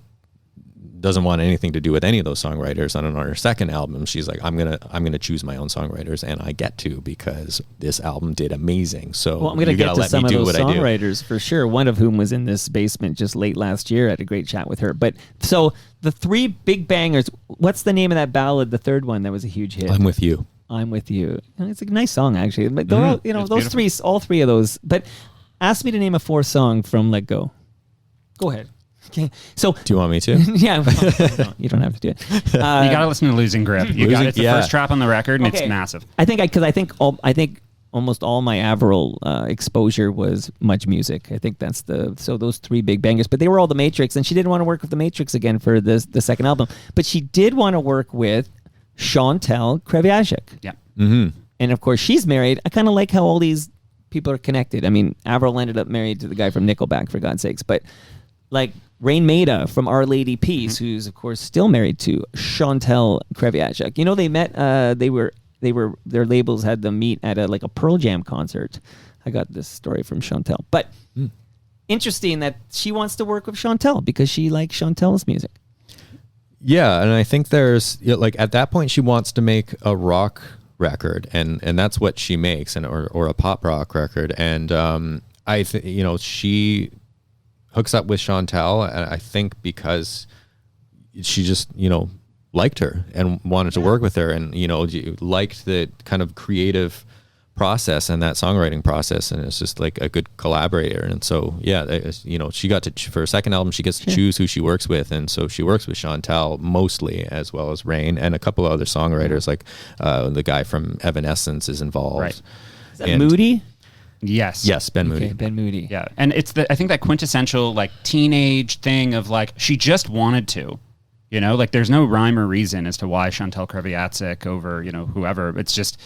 doesn't want anything to do with any of those songwriters. And on her second album, she's like, I'm gonna choose my own songwriters, and I get to, because this album did amazing. So well, I'm gonna get to some of those I do. songwriters for sure. One of whom was in this basement just late last year. I had a great chat with her. But so the three big bangers. What's the name of that ballad? The third one that was a huge hit. I'm With You. I'm With You. It's a nice song actually. But they're all, you know, It's those beautiful. three, all three of those. But ask me to name a fourth song from Let Go. Go ahead. Okay. So Do you want me to? yeah, well, you don't have to do it. You got to listen to Losing Grip. You got it's the yeah. first track on the record, and Okay. it's massive. I think I think almost all my Avril exposure was Much Music. I think that's so those three big bangers. But they were all the Matrix, and she didn't want to work with the Matrix again for the second album. But she did want to work with Chantal Kreviazuk. Yeah. And of course, she's married. I kind of like how all these people are connected. I mean, Avril ended up married to the guy from Nickelback, for God's sakes. But like Rain Maida from Our Lady Peace, who's of course still married to Chantal Kreviazuk. You know, they met. Their labels had them meet at a Pearl Jam concert. I got this story from Chantal. But interesting that she wants to work with Chantal because she likes Chantal's music. Yeah, and I think there's, you know, like at that point she wants to make a rock record, and that's what she makes, and or a pop rock record. And I think, you know, she hooks up with Chantal, and I think because she just, you know, liked her and wanted to work with her, and, you know, liked the kind of creative process and that songwriting process, and it's just like a good collaborator. And so you know, she got to, for her second album, she gets to choose who she works with, and so she works with Chantal mostly, as well as Rain and a couple of other songwriters, like the guy from Evanescence is involved. Right. Is that Moody? Yes. Ben Moody. Okay, Ben Moody. Yeah, and it's I think that quintessential like teenage thing of like she just wanted to, you know, like there's no rhyme or reason as to why Chantal Kreviazuk over, you know, whoever. It's just,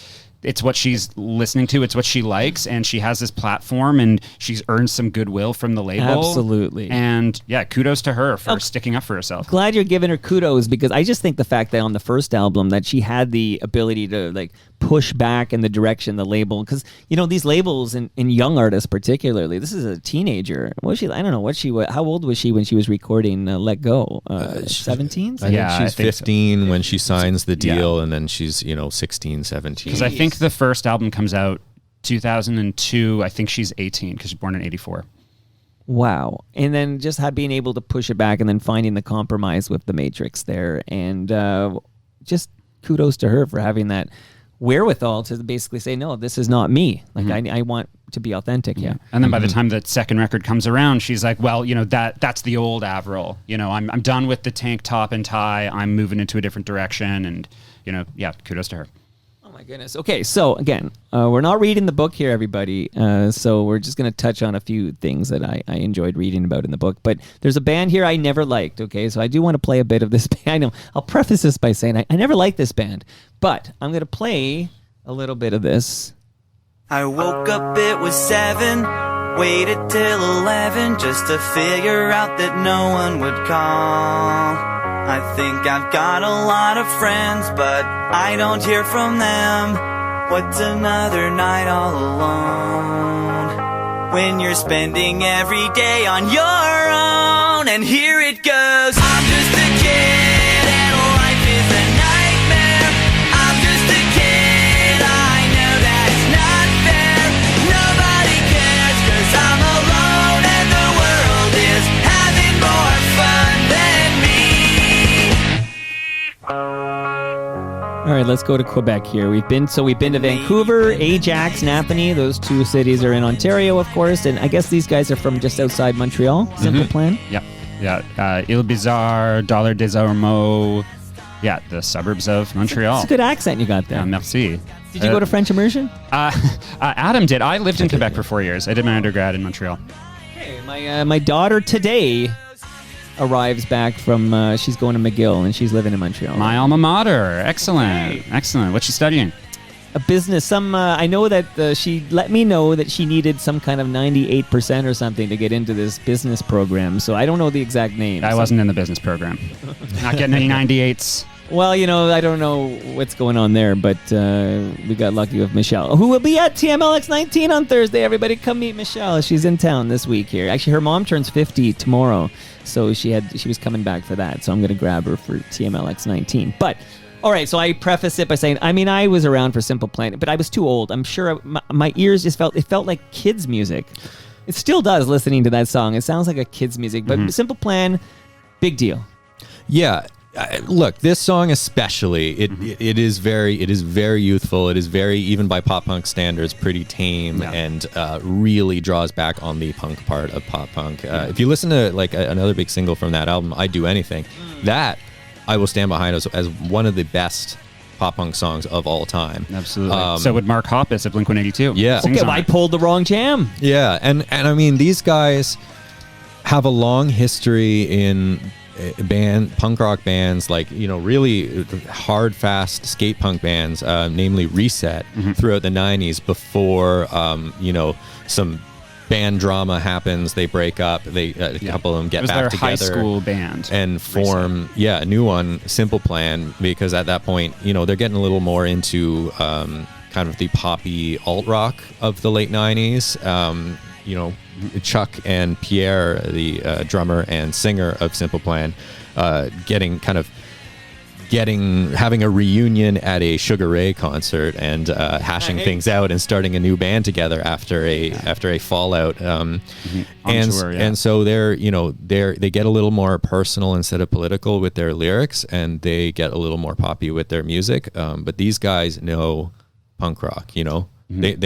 it's what she's listening to, it's what she likes, and she has this platform, and she's earned some goodwill from the label. Absolutely. And yeah, kudos to her for sticking up for herself. Glad you're giving her kudos, because I just think the fact that on the first album that she had the ability to like push back in the direction the label, because you know these labels in young artists particularly, this is a teenager. What was she? I don't know what she was. How old was she when she was recording Let Go? 17? I Yeah, think she's I think 15 when she signs the Yeah. deal, and then she's, you know, 16, 17. Because I think the first album comes out 2002. I think she's 18 because she's born in 84. Wow. And then just being able to push it back and then finding the compromise with the Matrix there. And just kudos to her for having that wherewithal to basically say, no, this is not me. Like, I want to be authentic. Yeah. And then by the time the second record comes around, she's like, well, you know, that's the old Avril. You know, I'm done with the tank top and tie. I'm moving into a different direction. And, you know, yeah, kudos to her. Oh my goodness. Okay, so again, we're not reading the book here, everybody. So we're just going to touch on a few things that I enjoyed reading about in the book. But there's a band here I never liked. Okay, so I do want to play a bit of this band. I'll preface this by saying I never liked this band, but I'm going to play a little bit of this. I woke up, it was 7, waited till 11 just to figure out that no one would call. I think I've got a lot of friends, but I don't hear from them. What's another night all alone? When you're spending every day on your own. And here it goes. I'm just a kid and life is a nightmare. I'm just a kid, I know that's not fair. Nobody cares 'cause I'm alone and the world is having more fun than me. All right, let's go to Quebec here. We've been to Vancouver, Ajax, Napanee. Those two cities are in Ontario, of course, and I guess these guys are from just outside Montreal. Simple Plan. Yeah. Ile Bizarre, Dollar des Ormeaux. Yeah, the suburbs of Montreal. It's a good accent you got there. Merci. Did you go to French immersion? Adam did. I lived in Quebec for 4 years. I did my undergrad in Montreal. Hey, my daughter today arrives back from, she's going to McGill, and she's living in Montreal. My alma mater. Excellent. Excellent. What's she studying? a business. I know that she let me know that she needed some kind of 98% or something to get into this business program. So I don't know the exact name. I wasn't in the business program. Not getting any 98s. Well, I don't know what's going on there, but we got lucky with Michelle, who will be at TMLX 19 on Thursday. Everybody come meet Michelle. She's in town this week here. Actually, her mom turns 50 tomorrow, so she was coming back for that. So I'm going to grab her for TMLX 19. But, all right, so I preface it by saying, I was around for Simple Plan, but I was too old. I'm sure my ears just felt like kids' music. It still does listening to that song. It sounds like a kid's music, but Simple Plan, big deal. Yeah. Look, this song especially, it is very youthful. It is very, even by pop punk standards, pretty tame, and really draws back on the punk part of pop punk. If you listen to like another big single from that album, "I'd Do Anything," that I will stand behind as one of the best pop punk songs of all time. Absolutely. So would Mark Hoppus at Blink-182. Yeah. Okay, well, I pulled the wrong jam. Yeah, and I mean, these guys have a long history in punk rock bands, like, really hard, fast skate punk bands, namely Reset, throughout the 90s before, some band drama happens. They break up. A couple of them get back together. High school band and form, a new one, Simple Plan, because at that point, they're getting a little more into kind of the poppy alt rock of the late 90s. Chuck and Pierre, the drummer and singer of Simple Plan, having a reunion at a Sugar Ray concert and hashing things out and starting a new band together after a fallout. And so they get a little more personal instead of political with their lyrics, and they get a little more poppy with their music. But these guys know punk rock. They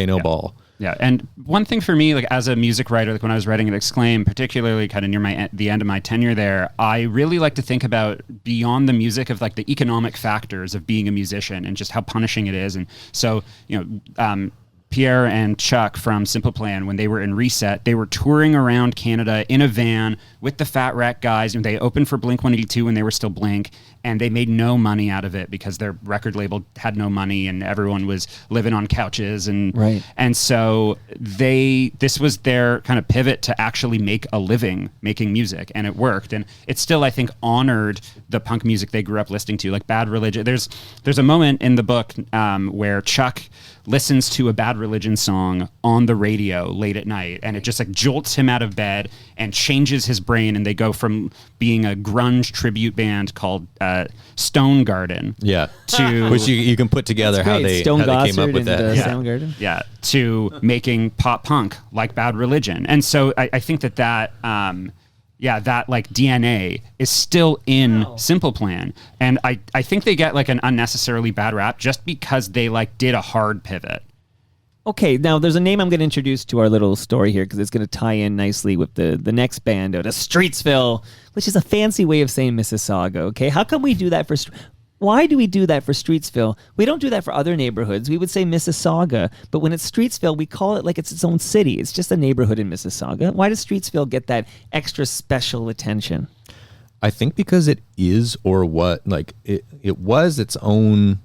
know ball. Yeah, and one thing for me, like as a music writer, like when I was writing at Exclaim, particularly kind of near the end of my tenure there, I really like to think about beyond the music of like the economic factors of being a musician and just how punishing it is. And so, Pierre and Chuck from Simple Plan, when they were in Reset, they were touring around Canada in a van with the Fat Wreck guys, and they opened for Blink-182 when they were still Blink, and they made no money out of it because their record label had no money and everyone was living on couches. And so this was their kind of pivot to actually make a living making music, and it worked. And it still, I think, honored the punk music they grew up listening to, like Bad Religion. There's a moment in the book where Chuck listens to a Bad Religion song on the radio late at night, and it just like jolts him out of bed and changes his brain, and they go from being a grunge tribute band called Stone Garden to which you can put together how they came up with that. Soundgarden. To making pop punk like Bad Religion. And so I think that that like DNA is still in Simple Plan. And I think they get like an unnecessarily bad rap just because they like did a hard pivot. Okay, now there's a name I'm going to introduce to our little story here because it's going to tie in nicely with the next band out of Streetsville, which is a fancy way of saying Mississauga, okay? How come we do that for... Why do we do that for Streetsville? We don't do that for other neighborhoods. We would say Mississauga, but when it's Streetsville, we call it like it's its own city. It's just a neighborhood in Mississauga. Why does Streetsville get that extra special attention? I think because it is, or what, like it was its own,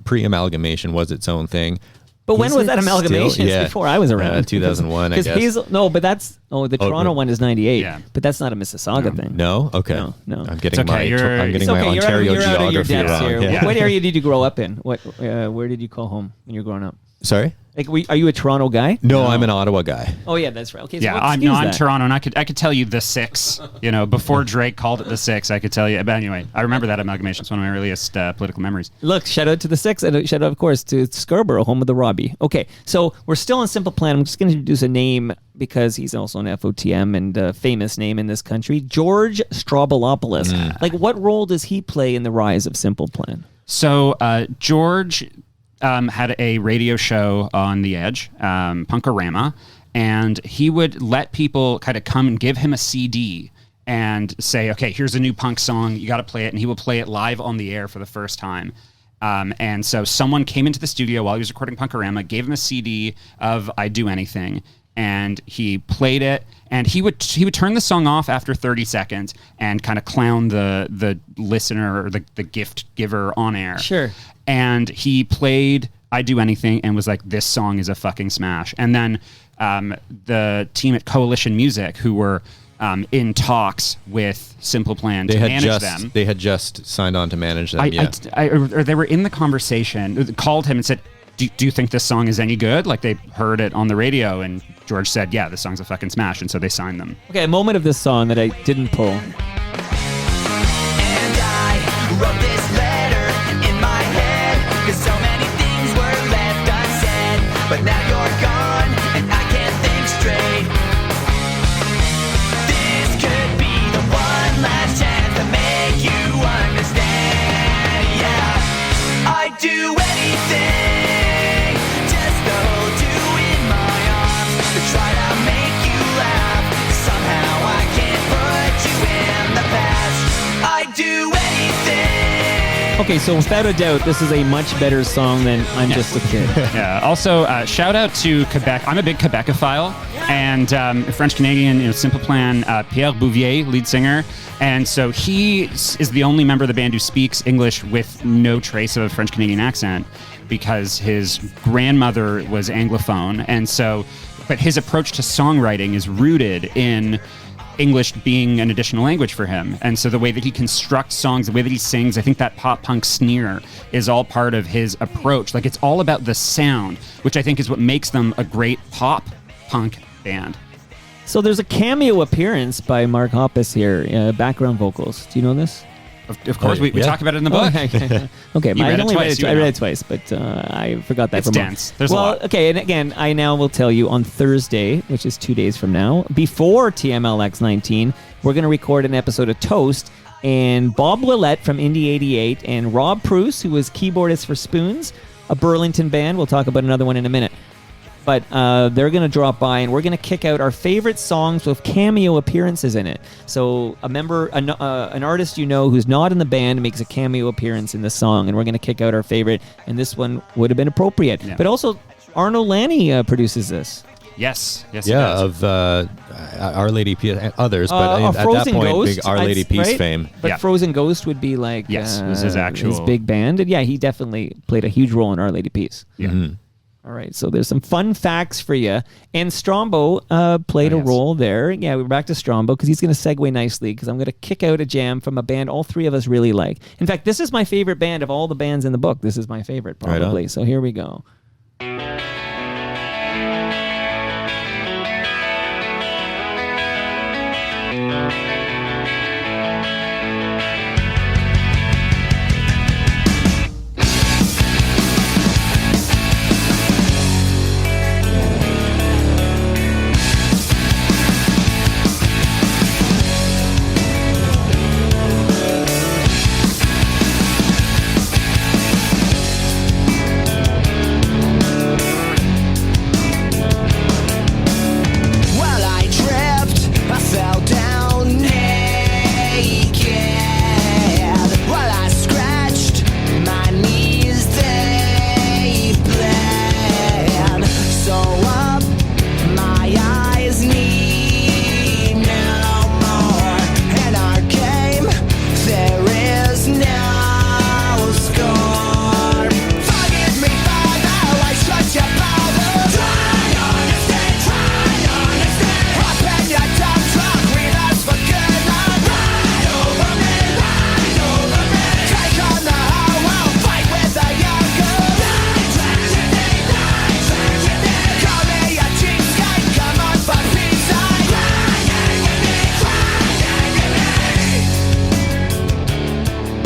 pre-amalgamation was its own thing. But when was that amalgamation? Still, yeah. Before I was around. 2001, I guess. The Toronto one is 98. Yeah. But that's not a Mississauga thing. No? Okay. No. I'm getting my Ontario geography wrong. Here. Yeah. What area did you grow up in? Where did you call home when you were growing up? Sorry? Like, are you a Toronto guy? No, I'm an Ottawa guy. Oh yeah, that's right. Okay, so I'm Toronto, and I could tell you the 6. Before Drake called it the 6, I could tell you. But anyway, I remember that amalgamation. It's one of my earliest political memories. Look, shout out to the 6, and shout out, of course, to Scarborough, home of the Robbie. Okay, so we're still on Simple Plan. I'm just going to introduce a name because he's also an FOTM and a famous name in this country, George Stroumboulopoulos. Like, what role does he play in the rise of Simple Plan? So George had a radio show on The Edge, Punkorama, and he would let people kind of come and give him a CD and say, okay, here's a new punk song, you got to play it, and he will play it live on the air for the first time. And so someone came into the studio while he was recording Punkorama, gave him a CD of I'd Do Anything, and he played it, and he would turn the song off after 30 seconds and kind of clown the listener or the gift giver on air. Sure. And he played I'd Do Anything and was like, this song is a fucking smash. And then the team at Coalition Music, who were in talks with Simple Plan to manage them. They had just signed on to manage them, or they were in the conversation, called him and said, do you think this song is any good? Like, they heard it on the radio, and George said, yeah, this song's a fucking smash, and so they signed them. Okay, a moment of this song that I didn't pull. And I wrote this letter in my head, 'cause so many things were left unsaid. But now you're gone, and I can't think straight. This could be the one last chance to make you understand. Yeah, I'd do anything just to hold you in my arms, to try to make you laugh. Somehow I can't put you in the past. I'd do anything. Okay, so without a doubt, this is a much better song than I'm Just a Kid. Yeah. Also, shout out to Quebec. I'm a big Quebecophile, and French-Canadian, Simple Plan, Pierre Bouvier, lead singer. And so he is the only member of the band who speaks English with no trace of a French-Canadian accent, because his grandmother was Anglophone. And so, but his approach to songwriting is rooted in English being an additional language for him. And so the way that he constructs songs, the way that he sings, I think that pop punk sneer is all part of his approach. Like, it's all about the sound, which I think is what makes them a great pop punk band. So there's a cameo appearance by Mark Hoppus here, background vocals. Do you know this? Of course, we talk about it in the book. Okay, You read it twice, I read it twice, but I forgot that. It's dense. There's a lot. Okay, and again, I now will tell you on Thursday, which is 2 days from now, before TMLX 19, we're going to record an episode of Toast, and Bob Willett from Indie 88 and Rob Pruce, who was keyboardist for Spoons, a Burlington band. We'll talk about another one in a minute. But they're going to drop by, and we're going to kick out our favorite songs with cameo appearances in it. So a member, an artist who's not in the band makes a cameo appearance in the song, and we're going to kick out our favorite, and this one would have been appropriate. Yeah. But also, Arno Lanni produces this. Yes, he does. Of Our Lady Peace and others, but at that point, Ghost, big Our Lady Peace fame. But Frozen Ghost would be like it was his big band, and he definitely played a huge role in Our Lady Peace. Yeah. Mm-hmm. All right, so there's some fun facts for you. And Strombo played a role there. Yeah, we're back to Strombo because he's going to segue nicely, because I'm going to kick out a jam from a band all three of us really like. In fact, this is my favorite band of all the bands in the book. This is my favorite, probably. Right, so here we go.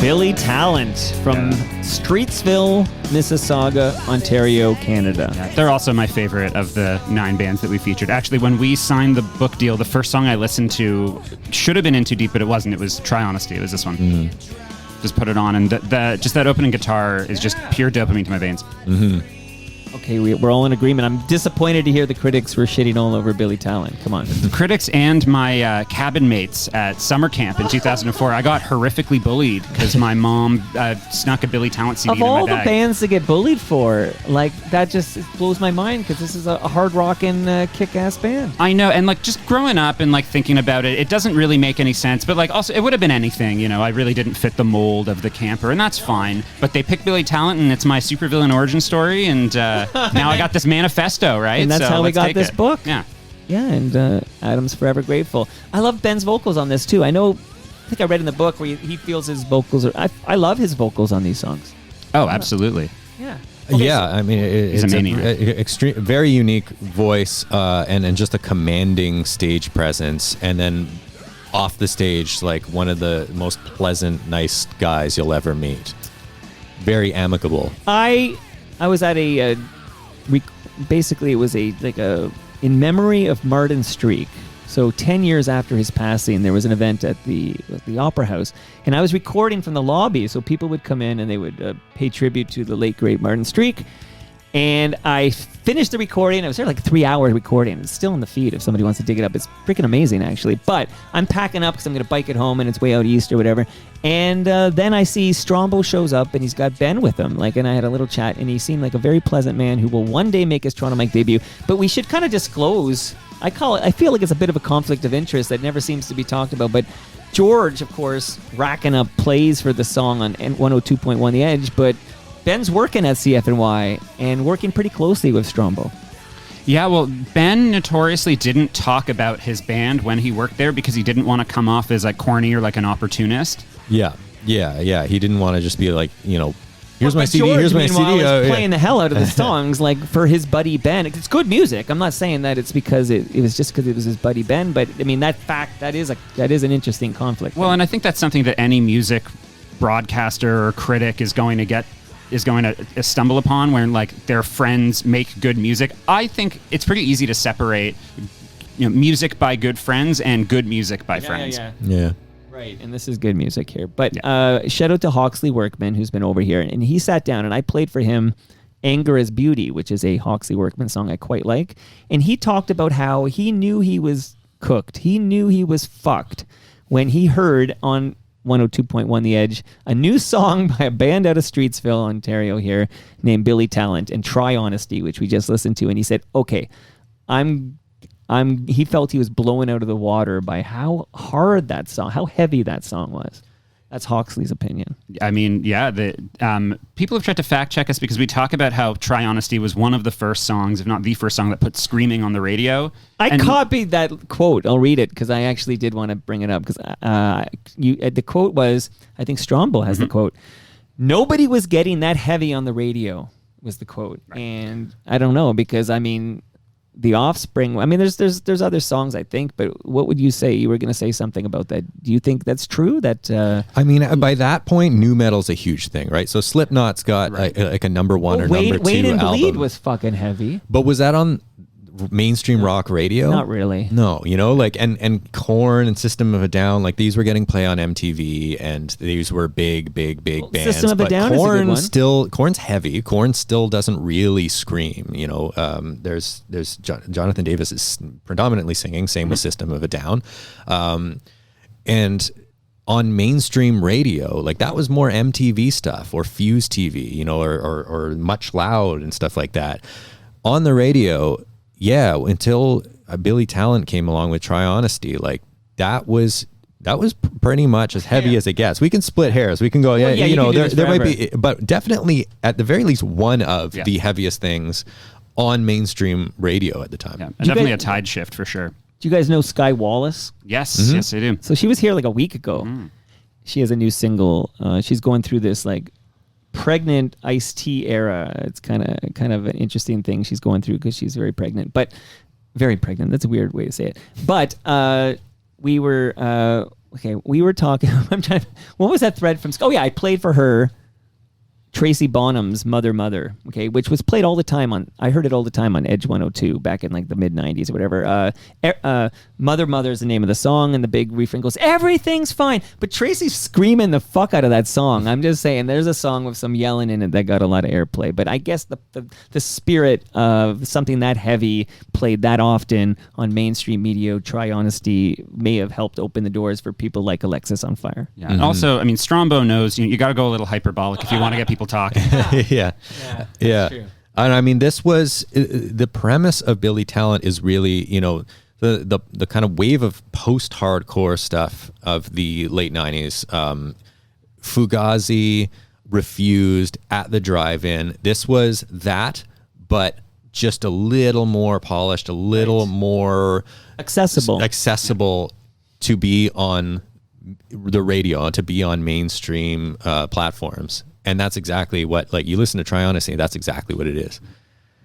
Billy Talent from Streetsville, Mississauga, Ontario, Canada. Yeah, they're also my favorite of the 9 bands that we featured. Actually, when we signed the book deal, the first song I listened to should have been In Too Deep, but it wasn't. It was Try Honesty. It was this one. Mm-hmm. Just put it on, and just that opening guitar is just pure dopamine to my veins. Mm-hmm. Okay, we're all in agreement. I'm disappointed to hear the critics were shitting all over Billy Talent. Come on. The critics and my cabin mates at summer camp in 2004, I got horrifically bullied because my mom snuck a Billy Talent CD Of in my all bag. the bands to get bullied for, like, that just blows my mind because this is a hard rockin' kick-ass band. I know, and like just growing up and like thinking about it, it doesn't really make any sense. But like also, it would have been anything, you know. I really didn't fit the mold of the camper, and that's fine. But they picked Billy Talent, and it's my supervillain origin story, and now I got this manifesto, right? And that's how we let's got take this it. book. Yeah. Yeah, and Adam's forever grateful. I love Ben's vocals on this too. I think I read in the book where he feels his vocals are. I love his vocals on these songs. Oh, absolutely. Yeah. Yeah, I mean, He's it's a maniac. extreme, very unique voice, and just a commanding stage presence, and then off the stage, like one of the most pleasant, nice guys you'll ever meet. Very amicable. I was at a basically it was a in memory of Martin Streak. So 10 years after his passing, there was an event at the Opera House, and I was recording from the lobby, so people would come in and they would pay tribute to the late great Martin Streak. And I finished the recording. I was there like 3 hours recording. It's still in the feed if somebody wants to dig it up. It's freaking amazing, actually. But I'm packing up because I'm going to bike it home, and it's way out east or whatever. And then I see Strombo shows up, and he's got Ben with him. And I had a little chat, and he seemed like a very pleasant man who will one day make his Toronto Mike debut. But we should kind of disclose. I feel like it's a bit of a conflict of interest that never seems to be talked about. But George, of course, racking up plays for the song on 102.1 The Edge, but Ben's working at CFNY and working pretty closely with Strombo. Yeah, well, Ben notoriously didn't talk about his band when he worked there because he didn't want to come off as like corny or like an opportunist. Yeah. He didn't want to just be like, here's my CD, George, here's my meanwhile, CD. is playing the hell out of the songs like for his buddy Ben. It's good music. I'm not saying that it's because it was just because it was his buddy Ben, but I mean that is an interesting conflict. Well, and I think that's something that any music broadcaster or critic is going to stumble upon, where like their friends make good music. I think it's pretty easy to separate music by good friends and good music by friends. Yeah. Right, and this is good music here. But shout out to Hawksley Workman, who's been over here, and he sat down, and I played for him Anger is Beauty, which is a Hawksley Workman song I quite like. And he talked about how he knew he was cooked. He knew he was fucked when he heard on 102.1 The Edge a new song by a band out of Streetsville, Ontario here, named Billy Talent, and Try Honesty, which we just listened to. And he said, okay, he felt he was blown out of the water by how hard that song, how heavy that song was. That's Hawksley's opinion. I mean, yeah, people have tried to fact check us because we talk about how Try Honesty was one of the first songs, if not the first song, that put screaming on the radio. I copied that quote. I'll read it because I actually did want to bring it up because the quote was, I think Strombo has the quote, "Nobody was getting that heavy on the radio," was the quote. Right. And I don't know because, I mean, The Offspring, I mean, there's other songs, I think, but what would you say? You were going to say something about that. Do you think that's true? That I mean, by that point, nu metal's a huge thing, right? So Slipknot's got like a number one or number two Wait and album. Bleed was fucking heavy. But was that on mainstream rock radio? Not really. No, like and Korn and System of a Down, like these were getting play on MTV, and these were big bands. System of a but Down Korn is a good one. Korn's heavy. Korn still doesn't really scream. There's Jonathan Davis is predominantly singing. Same with System of a Down, and on mainstream radio, like that was more MTV stuff or Fuse TV, or Much Loud and stuff like that. On the radio, yeah, until Billy Talent came along with Try Honesty, like that was pretty much as heavy as it gets. We can split hairs. We can go, there might be, but definitely at the very least one of the heaviest things on mainstream radio at the time. Yeah, definitely a tide shift for sure. Do you guys know Skye Wallace? Yes, yes, I do. So she was here like a week ago. She has a new single. She's going through this like pregnant Ice-T era. It's kind of an interesting thing she's going through because she's very pregnant. That's a weird way to say it. But we were talking. What was that thread from? Oh yeah, I played for her Tracy Bonham's Mother Mother, okay, which was played all the time I heard it all the time on Edge 102 back in like the mid 90s or whatever. Mother Mother is the name of the song, and the big refrain goes, everything's fine. But Tracy's screaming the fuck out of that song. I'm just saying, there's a song with some yelling in it that got a lot of airplay. But I guess the spirit of something that heavy played that often on mainstream media, Try Honesty, may have helped open the doors for people like Alexisonfire. Yeah. And also, I mean, Strombo knows you got to go a little hyperbolic if you want to get people talking. Yeah. True. And I mean, this was the premise of Billy Talent is really, the kind of wave of post-hardcore stuff of the late 90s. Fugazi, Refused, At the Drive-In. This was that, but just a little more polished, a little more accessible to be on the radio, to be on mainstream platforms. And that's exactly what, like, you listen to Try Honesty, that's exactly what it is.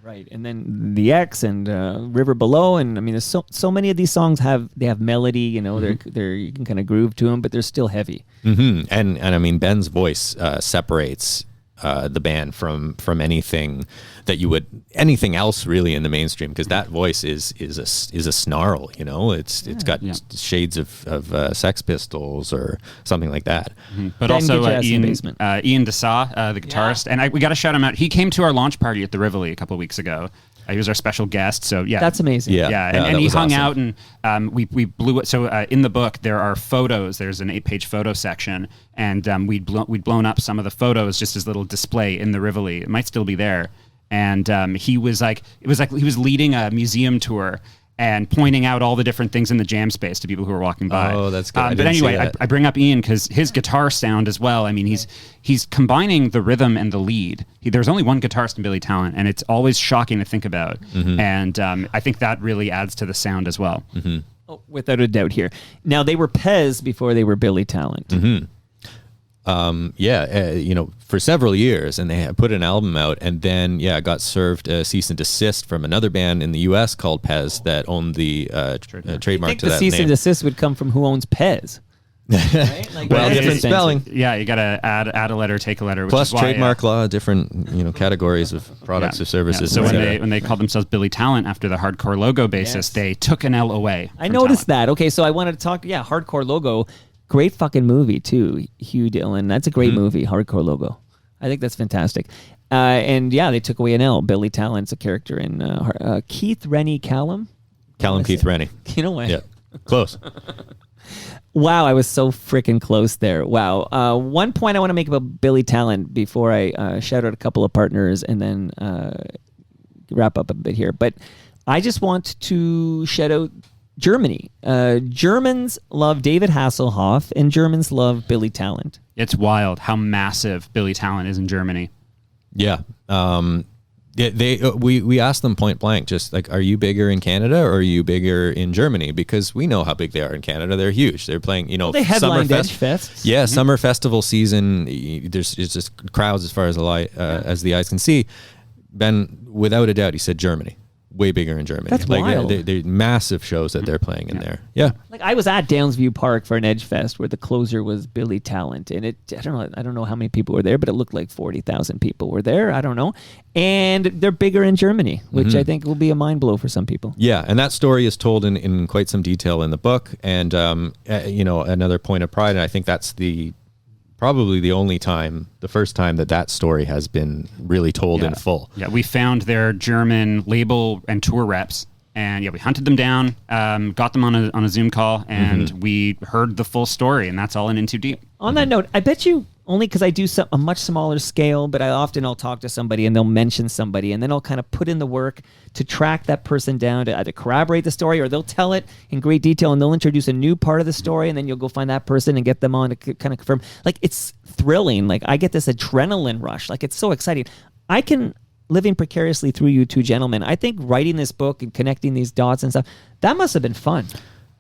Right. And then The X and River Below, and I mean, there's so many of these songs have melody, they're you can kind of groove to them, but they're still heavy. Mm-hmm. And I mean, Ben's voice separates the band from anything that anything else really in the mainstream, because that voice is a snarl, it's got shades of Sex Pistols or something like that. Mm-hmm. But also Ian Dessa, the guitarist, and we got to shout him out. He came to our launch party at the Rivoli a couple of weeks ago. He was our special guest, so yeah, that's amazing. And he hung out, and we blew it. So in the book there are photos. There's an 8-page photo section, and we'd blown up some of the photos just as little display in the Rivoli. It might still be there. And he was like he was leading a museum tour and pointing out all the different things in the jam space to people who were walking by. Oh, that's good. But anyway, I bring up Ian because his guitar sound as well. I mean, he's combining the rhythm and the lead. There's only one guitarist in Billy Talent, and it's always shocking to think about. Mm-hmm. And I think that really adds to the sound as well. Mm-hmm. Oh, without a doubt here. Now, they were Pez before they were Billy Talent. Mm-hmm. For several years, and they had put an album out, and then got served a cease and desist from another band in the U.S. called Pez that owned the trademark I think to the that cease name. and desist would come from who owns Pez. Right? Like, Well, different spelling. Yeah, you got to add a letter, take a letter. Which Plus is why, trademark law, different categories of products or services. So etc. when they called themselves Billy Talent after the hardcore logo basis, they took an L away. I noticed that. Okay, so I wanted to talk. Yeah, hardcore logo. Great fucking movie too, Hugh Dillon. That's a great movie, Hardcore Logo. I think that's fantastic. And they took away an L. Billy Talent's a character in Keith Rennie Callum. Keith Rennie. You know what? Yeah, close. Wow, I was so freaking close there. Wow. One point I want to make about Billy Talent before I shout out a couple of partners and then wrap up a bit here. But I just want to shout out Germany. Germans love David Hasselhoff, and Germans love Billy Talent. It's wild how massive Billy Talent is in Germany. Yeah. We asked them point blank, just like, are you bigger in Canada or are you bigger in Germany? Because we know how big they are in Canada. They're huge. They're playing, they headlined Edge Fests. Yeah, summer festival season. It's just crowds as far as the eyes can see. Ben, without a doubt, he said Germany. Way bigger in Germany. That's wild. They're massive shows that they're playing in there. Yeah. Like, I was at Downsview Park for an Edge Fest where the closer was Billy Talent, and I don't know how many people were there, but it looked like 40,000 people were there. I don't know. And they're bigger in Germany, which I think will be a mind blow for some people. Yeah, and that story is told in quite some detail in the book, and another point of pride, and I think that's probably the first time that story has been really told in full. Yeah, we found their German label and tour reps, and we hunted them down, got them on a Zoom call, and we heard the full story, and that's all in Too Deep. On that note, I bet you, only because I do a much smaller scale, but I'll talk to somebody and they'll mention somebody, and then I'll kind of put in the work to track that person down to either corroborate the story, or they'll tell it in great detail and they'll introduce a new part of the story, and then you'll go find that person and get them on to kind of confirm. Like, it's thrilling. Like, I get this adrenaline rush. Like, it's so exciting. I can, living precariously through you two gentlemen, I think writing this book and connecting these dots and stuff, that must have been fun.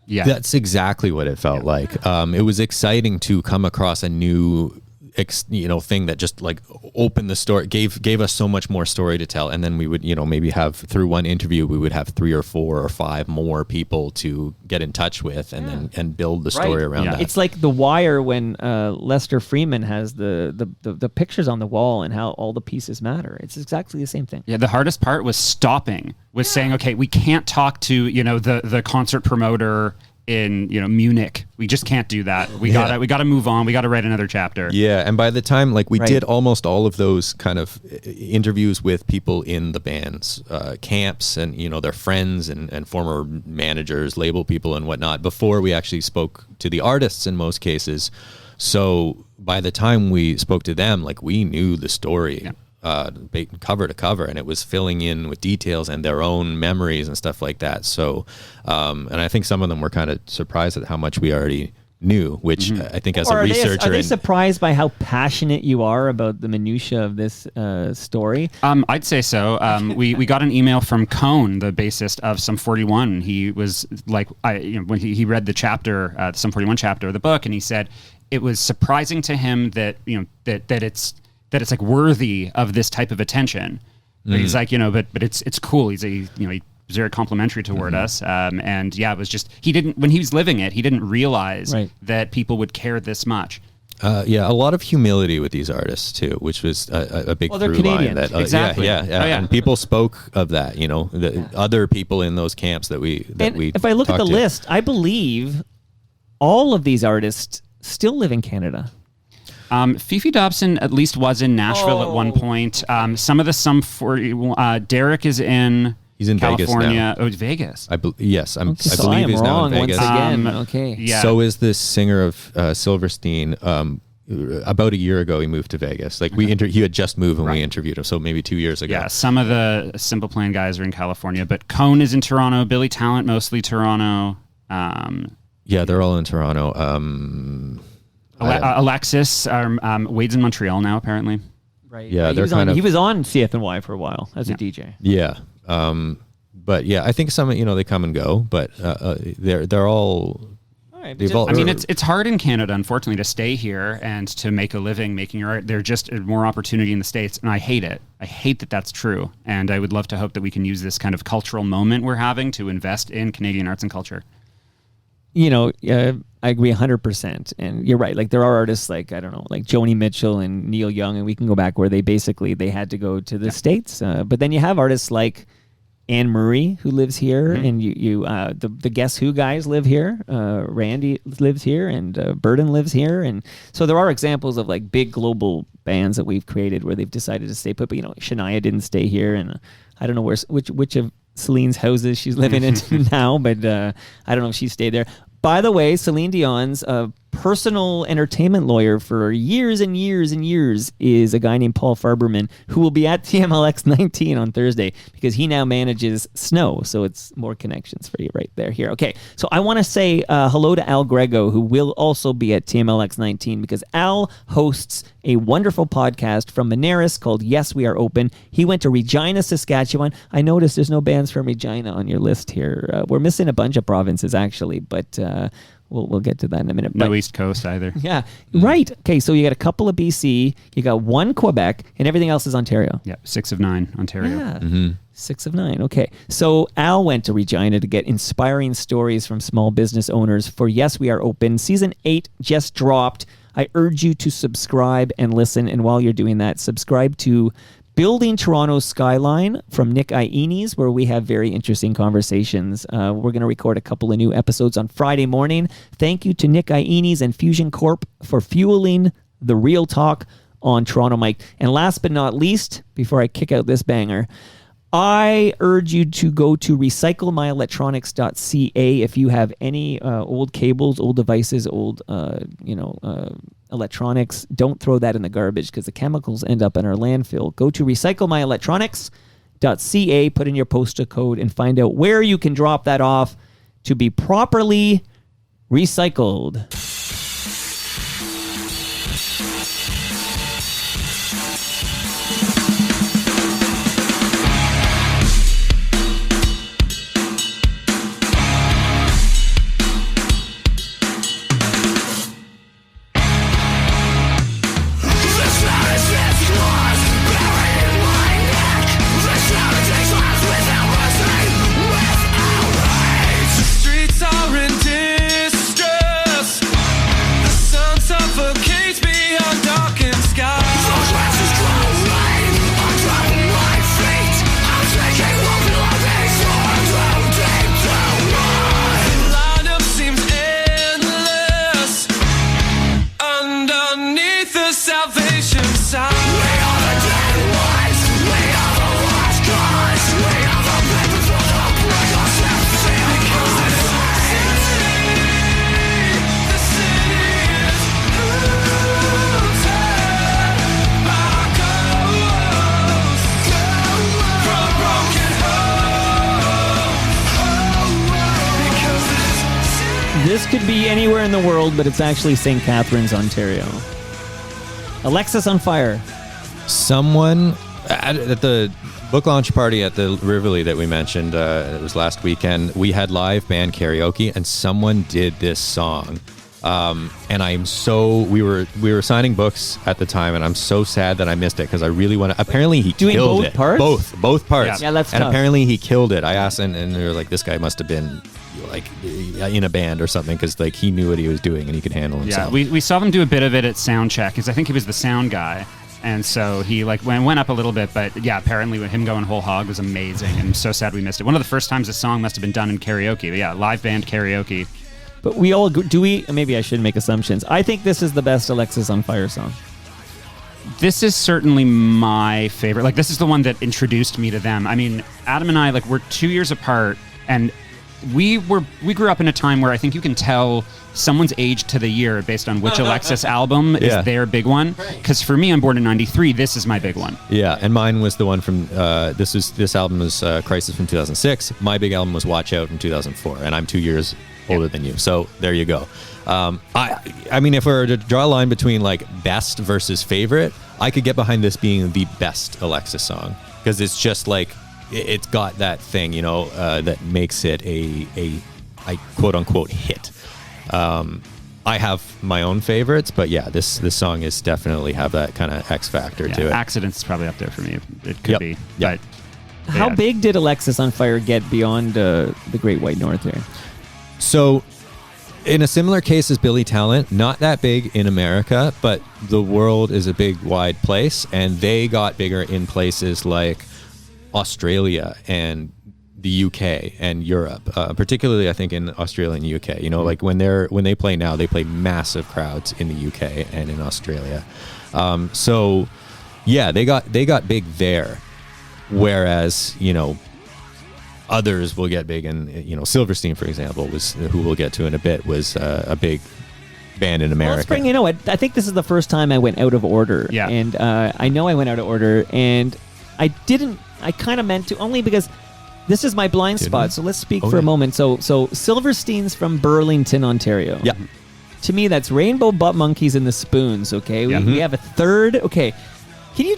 Yeah, that's exactly what it felt like. It was exciting to come across a new thing that just like opened the story, gave us so much more story to tell. And then we would, maybe have through one interview, we would have 3 or 4 or 5 more people to get in touch with and build the story around that. It's like The Wire when Lester Freeman has the pictures on the wall and how all the pieces matter. It's exactly the same thing. Yeah, the hardest part was saying, okay, we can't talk to, the concert promoter in Munich. We just can't do that. We gotta move on. We gotta write another chapter. Yeah, and by the time we did almost all of those kind of interviews with people in the band's camps and their friends and former managers, label people and whatnot before we actually spoke to the artists in most cases. So by the time we spoke to them, we knew the story. Yeah. Cover to cover, and it was filling in with details and their own memories and stuff like that. So, and I think some of them were kind of surprised at how much we already knew, which I think as a researcher... Are they surprised by how passionate you are about the minutiae of this story? I'd say so. We got an email from Cone, the bassist of Sum 41. He was like, when he read the chapter, the Sum 41 chapter of the book, and he said it was surprising to him that that it's worthy of this type of attention. But he's like, but it's cool. He's he's very complimentary toward us. And yeah, it was just, when he was living it, he didn't realize that people would care this much. A lot of humility with these artists too, which was a big through line. That, exactly. And people spoke of that, the other people in those camps that we if I look at the list, I believe all of these artists still live in Canada. Fefe Dobson at least was in Nashville at one point. Some of the Sum 40, Derek is in. He's in California. Vegas now. Oh, Vegas. I believe he's now in Vegas. Once again. Okay. Yeah. So is this singer of Silverstein. About a year ago, he moved to Vegas. He had just moved when we interviewed him, so maybe 2 years ago. Yeah, some of the Simple Plan guys are in California, but Cone is in Toronto. Billy Talent, mostly Toronto. They're all in Toronto. Alexis, Wade's in Montreal now, apparently. Right. Yeah, he was on CFNY for a while as a DJ. Yeah. But yeah, I think some, they come and go, but they're all. It's hard in Canada, unfortunately, to stay here and to make a living making your art. There's just more opportunity in the States, and I hate it. I hate that that's true, and I would love to hope that we can use this kind of cultural moment we're having to invest in Canadian arts and culture. I agree 100%. And you're right. There are artists like Joni Mitchell and Neil Young, and we can go back where they had to go to the States. But then you have artists like Anne Murray, who lives here, and the Guess Who guys live here. Randy lives here, and Burden lives here. And so there are examples of big global bands that we've created where they've decided to stay put. But, Shania didn't stay here, and I don't know which of Celine's houses she's living in now, but I don't know if she stayed there. By the way, Celine Dion's personal entertainment lawyer for years and years and years is a guy named Paul Farberman, who will be at TMLX 19 on Thursday because he now manages Snow. So it's more connections for you right there here. Okay, so I want to say hello to Al Grego, who will also be at TMLX 19 because Al hosts a wonderful podcast from Marianas called Yes, We Are Open. He went to Regina, Saskatchewan. I noticed there's no bands from Regina on your list here. We're missing a bunch of provinces, actually, but we'll get to that in a minute. No East Coast either. Yeah, right. Okay, so you got a couple of BC, you got one Quebec, and everything else is Ontario. Yeah, 6 of 9, Ontario. Yeah, 6 of 9. Okay, so Al went to Regina to get inspiring stories from small business owners for Yes, We Are Open. Season 8 just dropped. I urge you to subscribe and listen. And while you're doing that, subscribe to Building Toronto's Skyline from Nick Iones, where we have very interesting conversations. We're going to record a couple of new episodes on Friday morning. Thank you to Nick Iones and Fusion Corp for fueling the real talk on Toronto Mike. And last but not least, before I kick out this banger, I urge you to go to recyclemyelectronics.ca if you have any old cables, old devices, old electronics. Don't throw that in the garbage because the chemicals end up in our landfill. Go to recyclemyelectronics.ca, put in your postal code, and find out where you can drop that off to be properly recycled. This could be anywhere in the world, but it's actually St. Catharines, Ontario. Alexisonfire. Someone at the book launch party at the Rivoli that we mentioned, it was last weekend, we had live band karaoke, and someone did this song. And we were signing books at the time, and I'm so sad that I missed it because I really want to. Apparently, he Doing killed both it. parts? Both parts. Yeah, that's and tough. apparently he killed it. I asked, and they were like, this guy must have been like in a band or something because like he knew what he was doing and he could handle himself. Yeah, we saw them do a bit of it at sound check because I think he was the sound guy. And so he like went up a little bit, but yeah, apparently with him going whole hog was amazing. And I'm so sad we missed it. One of the first times a song must have been done in karaoke. But yeah, live band karaoke. But we all maybe I should make assumptions. I think this is the best Alexisonfire song. This is certainly my favorite. Like, this is the one that introduced me to them. I mean, Adam and I, like, we're 2 years apart, and we grew up in a time where I think you can tell someone's age to the year based on which Alexis album is their big one. Because for me, I'm born in '93. This is my big one. Yeah, and mine was the one from this album was Crisis from 2006. My big album was Watch Out from 2004, and I'm 2 years older than you. So there you go. I mean, if we were to draw a line between like best versus favorite, I could get behind this being the best Alexis song because it's just like it's got that thing, you know, that makes it a quote unquote hit. I have my own favorites, but yeah, this song is definitely have that kind of X factor to it. Accidents is probably up there for me. It could be. Yep. But How yeah. big did Alexisonfire get beyond the Great White North here? So, in a similar case as Billy Talent, not that big in America, but the world is a big, wide place, and they got bigger in places like Australia and the UK and Europe, particularly I think in Australia and UK. You know, like when they play now, they play massive crowds in the UK and in Australia. So, yeah, they got big there, whereas you know. Others will get big, and you know, Silverstein, for example, who we'll get to in a bit, was a big band in America. Well, let's bring, you know what? I think this is the first time I went out of order. Yeah. And I know I went out of order, and I kind of meant to, only because this is my blind Didn't spot. we? So let's speak Oh, for a yeah. moment. So Silverstein's from Burlington, Ontario. Yeah. To me, that's Rainbow Butt Monkeys and the Spoons. Okay, Yeah. we have a third. Okay, can you?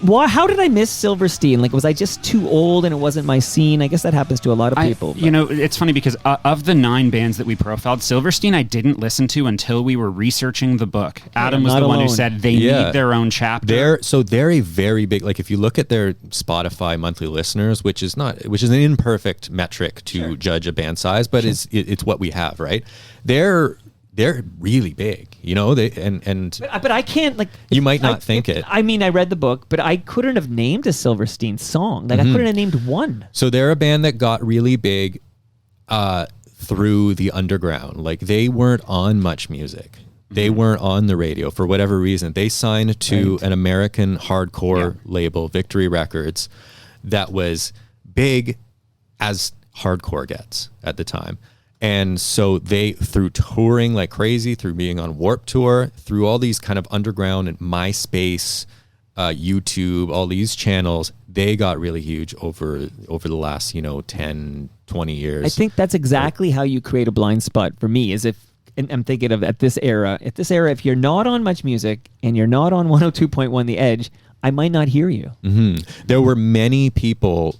How did I miss Silverstein? Like, was I just too old and it wasn't my scene? I guess that happens to a lot of people. You know, it's funny because of the 9 bands that we profiled, Silverstein I didn't listen to until we were researching the book. Adam was not the one who alone. said they need their own chapter. They're a very big, like if you look at their Spotify monthly listeners, which is an imperfect metric to judge a band size, but it's what we have, right? They're really big, you know. But I can't, like. You might not think it. I mean, I read the book, but I couldn't have named a Silverstein song. Like, I couldn't have named one. So they're a band that got really big through the underground. Like they weren't on much music. They weren't on the radio for whatever reason. They signed to an American hardcore label, Victory Records, that was big as hardcore gets at the time. And so they, through touring like crazy, through being on Warped Tour, through all these kind of underground and MySpace, YouTube, all these channels, they got really huge over the last, 10, 20 years. I think that's exactly how you create a blind spot for me, is if, and I'm thinking of at this era, if you're not on much music and you're not on 102.1 The Edge, I might not hear you. Mm-hmm. There were many people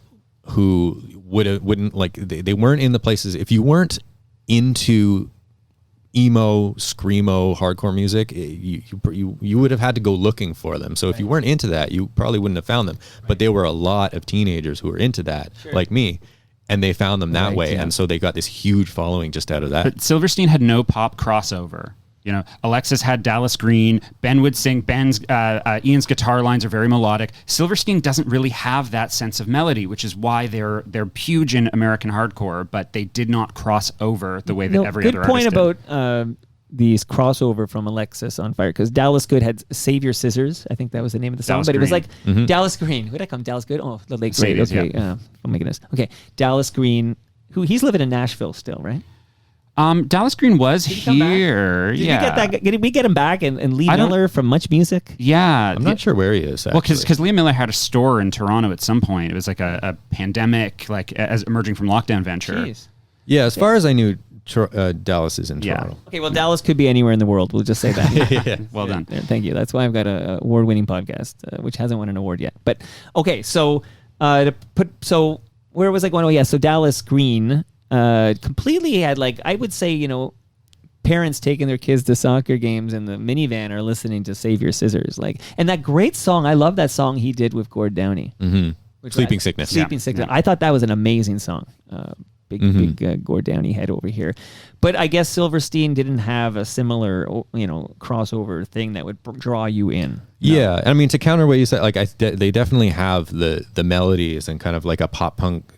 who wouldn't like, they weren't in the places, if you weren't into emo, screamo, hardcore music, you would have had to go looking for them. So if you weren't into that, you probably wouldn't have found them. But there were a lot of teenagers who were into that, like me, and they found them that way. Yeah. And so they got this huge following just out of that. But Silverstein had no pop crossover. You know, Alexis had Dallas Green. Ben would sing. Ian's guitar lines are very melodic. Silverstein doesn't really have that sense of melody, which is why they're huge in American hardcore, but they did not cross over the way that every other artist did. Good point about these crossover from Alexisonfire, because Dallas Good had Save Your Scissors. I think that was the name of the song, Dallas but it was Green. like Dallas Green. Who did I come? Dallas Good? Oh, the late great. Sadies, Okay. yeah. Oh my goodness. Okay. Dallas Green, he's living in Nashville still, right? Dallas Green was Did he come back? here. Did we get him back? And Lee Miller from Much Music? Yeah. I'm not sure where he is, Well, actually. because Liam Miller had a store in Toronto at some point. It was like a pandemic, like as emerging from lockdown venture. Jeez. Yeah, as far as I knew, Dallas is in Yeah. Toronto. Okay, well, Dallas could be anywhere in the world. We'll just say that. Well done. Thank you. That's why I've got a award-winning podcast, which hasn't won an award yet. But okay, so where was I going? Oh yeah, so Dallas Green completely had, like, I would say, parents taking their kids to soccer games in the minivan are listening to Save Your Scissors, like, and that great song. I love that song he did with Gord Downie. Mm-hmm. Sleeping Sickness. Sleeping Sickness. I thought that was an amazing song. Big Gord Downie head over here. But I guess Silverstein didn't have a similar, crossover thing that would draw you in. Yeah, I mean, to counter what you said, like they definitely have the melodies and kind of like a pop punk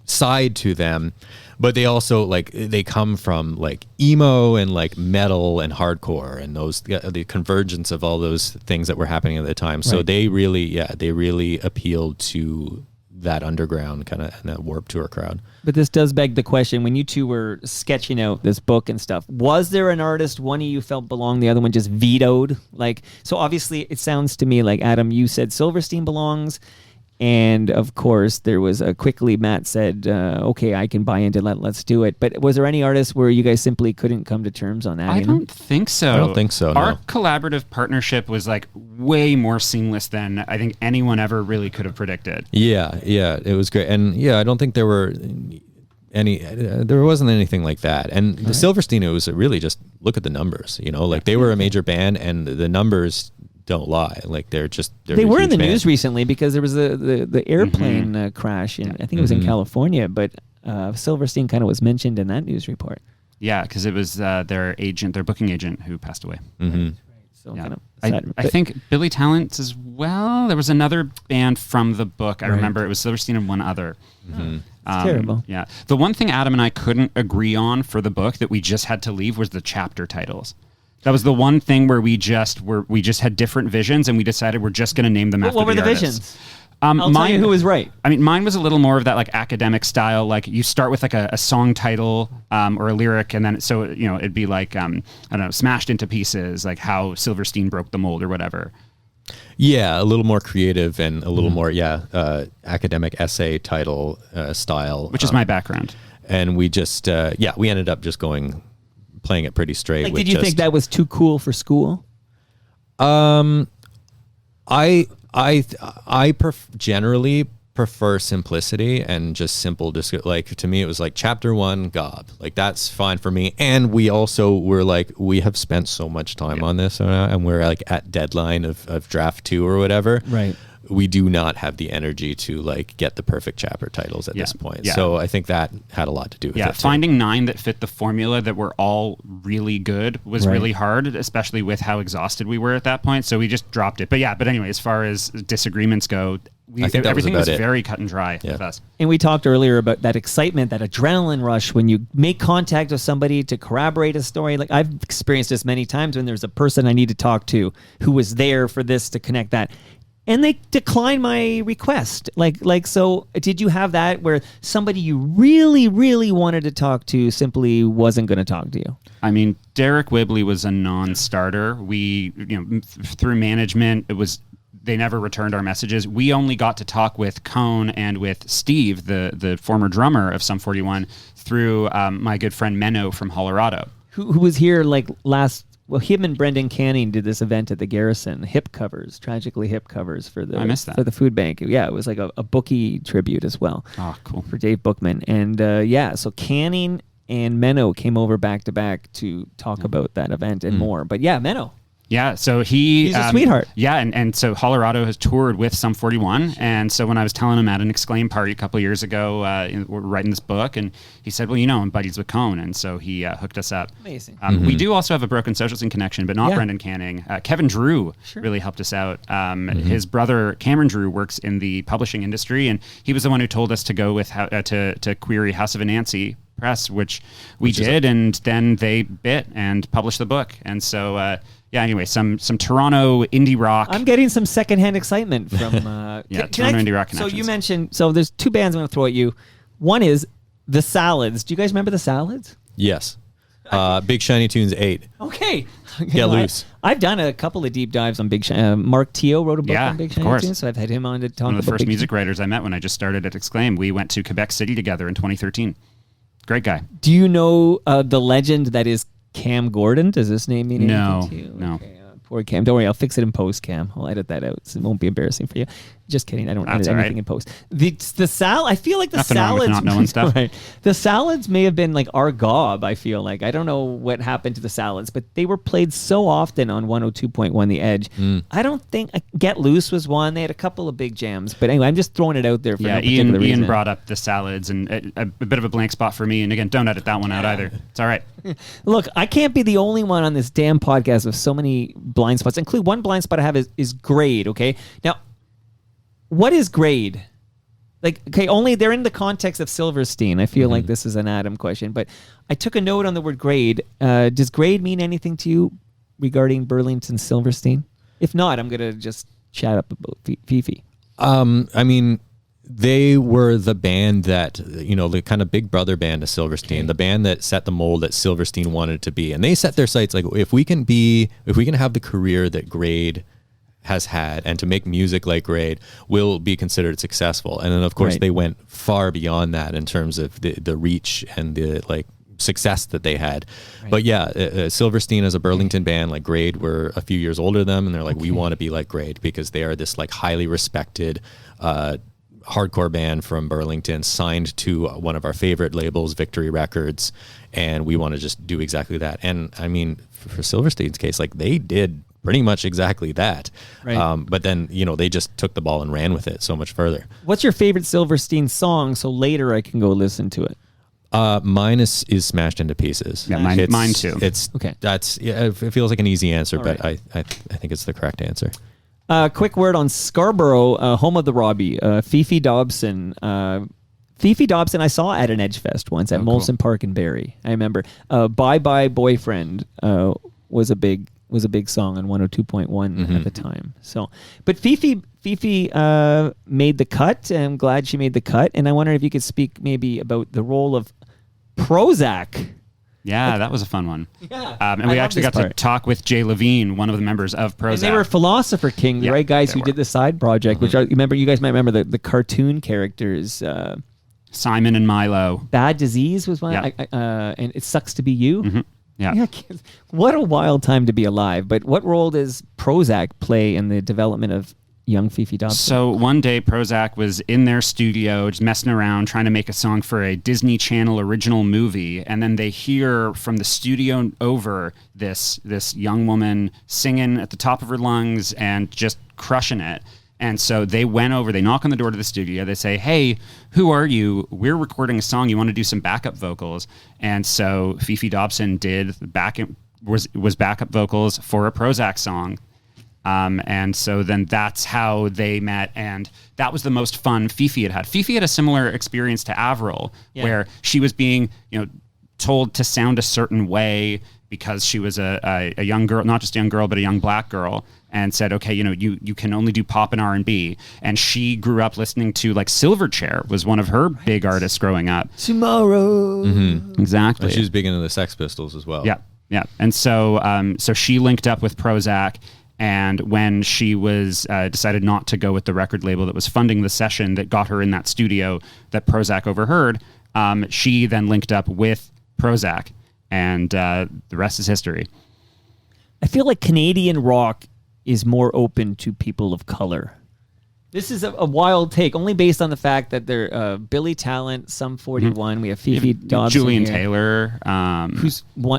side to them, but they also they come from like emo and like metal and hardcore and those the convergence of all those things that were happening at the time. So Right. they really appealed to that underground kind of that Warped Tour crowd. But this does beg the question, when you two were sketching out this book and stuff, was there an artist one of you felt belonged, the other one just vetoed? Like, so obviously it sounds to me like, Adam, you said Silverstein belongs, and of course there was quickly Matt said, okay, I can buy into let's do it. But was there any artist where you guys simply couldn't come to terms on that? I don't think so. I don't think so, Our no. collaborative partnership was like way more seamless than I think anyone ever really could have predicted. Yeah, it was great, and I don't think there were there wasn't anything like that. And the Silverstein, it was really just look at the numbers. They were a major band, and the numbers don't lie. Like they're They were in the band. news recently because there was the airplane crash in, I think it was in California, but Silverstein kind of was mentioned in that news report. Yeah, because it was their booking agent who passed away. Mm-hmm. So Yeah. kind of I sad. think Billy Talent as well. There was another band from the book. I remember it was Silverstein and one other. Mm-hmm. It's terrible. Yeah. The one thing Adam and I couldn't agree on for the book that we just had to leave was the chapter titles. That was the one thing where we just had different visions, and we decided we're just going to name them after What were the artists. visions? I'll tell you who was right. I mean, mine was a little more of that like academic style. Like you start with like a song title or a lyric, and then it'd be like I don't know, Smashed into Pieces, like how Silverstein broke the mold or whatever. Yeah, a little more creative and a little more academic essay title style, Which is my background. And we just we ended up just playing it pretty straight. Like, with did you think that was too cool for school? I generally prefer simplicity and just simple. Like to me, it was like chapter 1, Gob. Like that's fine for me. And we also were like, we have spent so much time on this, and we're like at deadline of draft 2 or whatever. Right. We do not have the energy to like get the perfect chapter titles at this point. Yeah. So I think that had a lot to do with it. Yeah, too. finding 9 that fit the formula that were all really good was really hard, especially with how exhausted we were at that point. So we just dropped it. But anyway, as far as disagreements go, I think that everything was was about it. very cut and dry with us. And we talked earlier about that excitement, that adrenaline rush when you make contact with somebody to corroborate a story. Like I've experienced this many times when there's a person I need to talk to who was there for this to connect that. And they declined my request. So did you have that where somebody you really, really wanted to talk to simply wasn't going to talk to you? I mean, Derek Wibley was a non-starter. We, through management, they never returned our messages. We only got to talk with Cone and with Steve, the former drummer of Sum 41, through my good friend Menno from Colorado. Who was here last? Well, him and Brendan Canning did this event at the Garrison, tragically hip covers for the I missed that. for the food bank. Yeah, it was like a bookie tribute as well. Oh, cool. For Dave Bookman. And so Canning and Menno came over back to back to talk about that event and more. But yeah, Menno. Yeah, so he's a sweetheart. Yeah, and so Colorado has toured with Sum 41, and so when I was telling him at an Exclaim party a couple of years ago, we're writing this book, and he said, well, I'm buddies with Cone, and so he hooked us up. Amazing. We do also have a Broken Social Scene connection, but not Yeah. Brendan Canning. Kevin Drew really helped us out. His brother, Cameron Drew, works in the publishing industry, and he was the one who told us to go with to query House of Anansi Press, which we did, and then they bit and published the book, and so... anyway, some Toronto indie rock. I'm getting some secondhand excitement from Toronto indie rock So connections. you mentioned, there's 2 bands I'm going to throw at you. One is The Salads. Do you guys remember The Salads? Yes. Big Shiny Tunes 8. Okay. Get loose. I've done a couple of deep dives on Big Shiny. Mark Teo wrote a book Yeah, on Big of Shiny course. Tunes, so I've had him on to talk One about of the first Big music writers I met when I just started at Exclaim. We went to Quebec City together in 2013. Great guy. Do you know the legend that is Cam Gordon? Does this name mean anything to you? No. Okay, poor Cam. Don't worry, I'll fix it in post, Cam. I'll edit that out so it won't be embarrassing for you. Just kidding. I don't edit anything in post. The salad. I feel like the Nothing wrong with salads. not knowing stuff. Right. The salads may have been like our gob. I feel like I don't know what happened to the salads, but they were played so often on 102.1 The Edge. I don't think Get Loose was one. They had a couple of big jams, but anyway, I'm just throwing it out there for no particular reason. Ian brought up the salads, and a bit of a blank spot for me. And again, don't edit that one out either. It's all right. Look, I can't be the only one on this damn podcast with so many blind spots. Include one blind spot I have is grade. Okay, now. What is grade? Like, okay, only they're in the context of Silverstein. I feel like this is an Adam question, but I took a note on the word grade. Does grade mean anything to you regarding Burlington Silverstein? If not, I'm going to just chat up about Fefe. I mean, they were the band that, the kind of big brother band of Silverstein, the band that set the mold that Silverstein wanted to be. And they set their sights like, if we can have the career that Grade has had and to make music like Grade, will be considered successful. And then of course they went far beyond that in terms of the reach and the success that they had. But yeah, Silverstein as a Burlington band, like Grade were a few years older than them, and they're like, we want to be like Grade because they are this like highly respected hardcore band from Burlington, signed to one of our favorite labels, Victory Records, and we want to just do exactly that. And I mean, for Silverstein's case, like they did pretty much exactly that. Right. But then, they just took the ball and ran with it so much further. What's your favorite Silverstein song? So later I can go listen to it. Mine is Smashed into Pieces. Yeah, mine too. It's okay. It feels like an easy answer, but I think it's the correct answer. Quick word on Scarborough, home of the Robbie, Fefe Dobson. Fefe Dobson I saw at an Edge Fest once at Molson Park in Barrie. I remember. Bye Bye Boyfriend was a big song on 102.1 at the time. So, but Fefe made the cut. I'm glad she made the cut. And I wonder if you could speak maybe about the role of Prozac. Yeah, that was a fun one. Yeah, and we actually got to talk with Jay Lavigne, one of the members of Prozac. And they were Philosopher King, the right guys who did the side project, which you guys might remember the cartoon characters. Simon and Milo. Bad Disease was one, and It Sucks to Be You. Yeah. What a wild time to be alive. But what role does Prozac play in the development of young Fefe Dobson? So one day Prozac was in their studio just messing around trying to make a song for a Disney Channel original movie, and then they hear from the studio over this young woman singing at the top of her lungs and just crushing it. And so they went over, they knock on the door to the studio, they say, hey, who are you? We're recording a song, you want to do some backup vocals? And so Fefe Dobson was backup vocals for a Prozac song. And so then that's how they met, and that was the most fun Fefe had. Fefe had a similar experience to Avril, where she was being, told to sound a certain way because she was a young girl, not just a young girl, but a young black girl, and said, okay, you can only do pop and R&B. And she grew up listening to Silverchair was one of her big artists growing up. Tomorrow. Mm-hmm. Exactly. And she was big into the Sex Pistols as well. Yeah. Yeah. And so, so she linked up with Prozac. And when she was decided not to go with the record label that was funding the session that got her in that studio that Prozac overheard, she then linked up with Prozac, and the rest is history. I feel like Canadian rock is more open to people of color. This is a wild take, only based on the fact that they're Billy Talent, Sum 41. We have Fefe Dobson, Julian here, Taylor,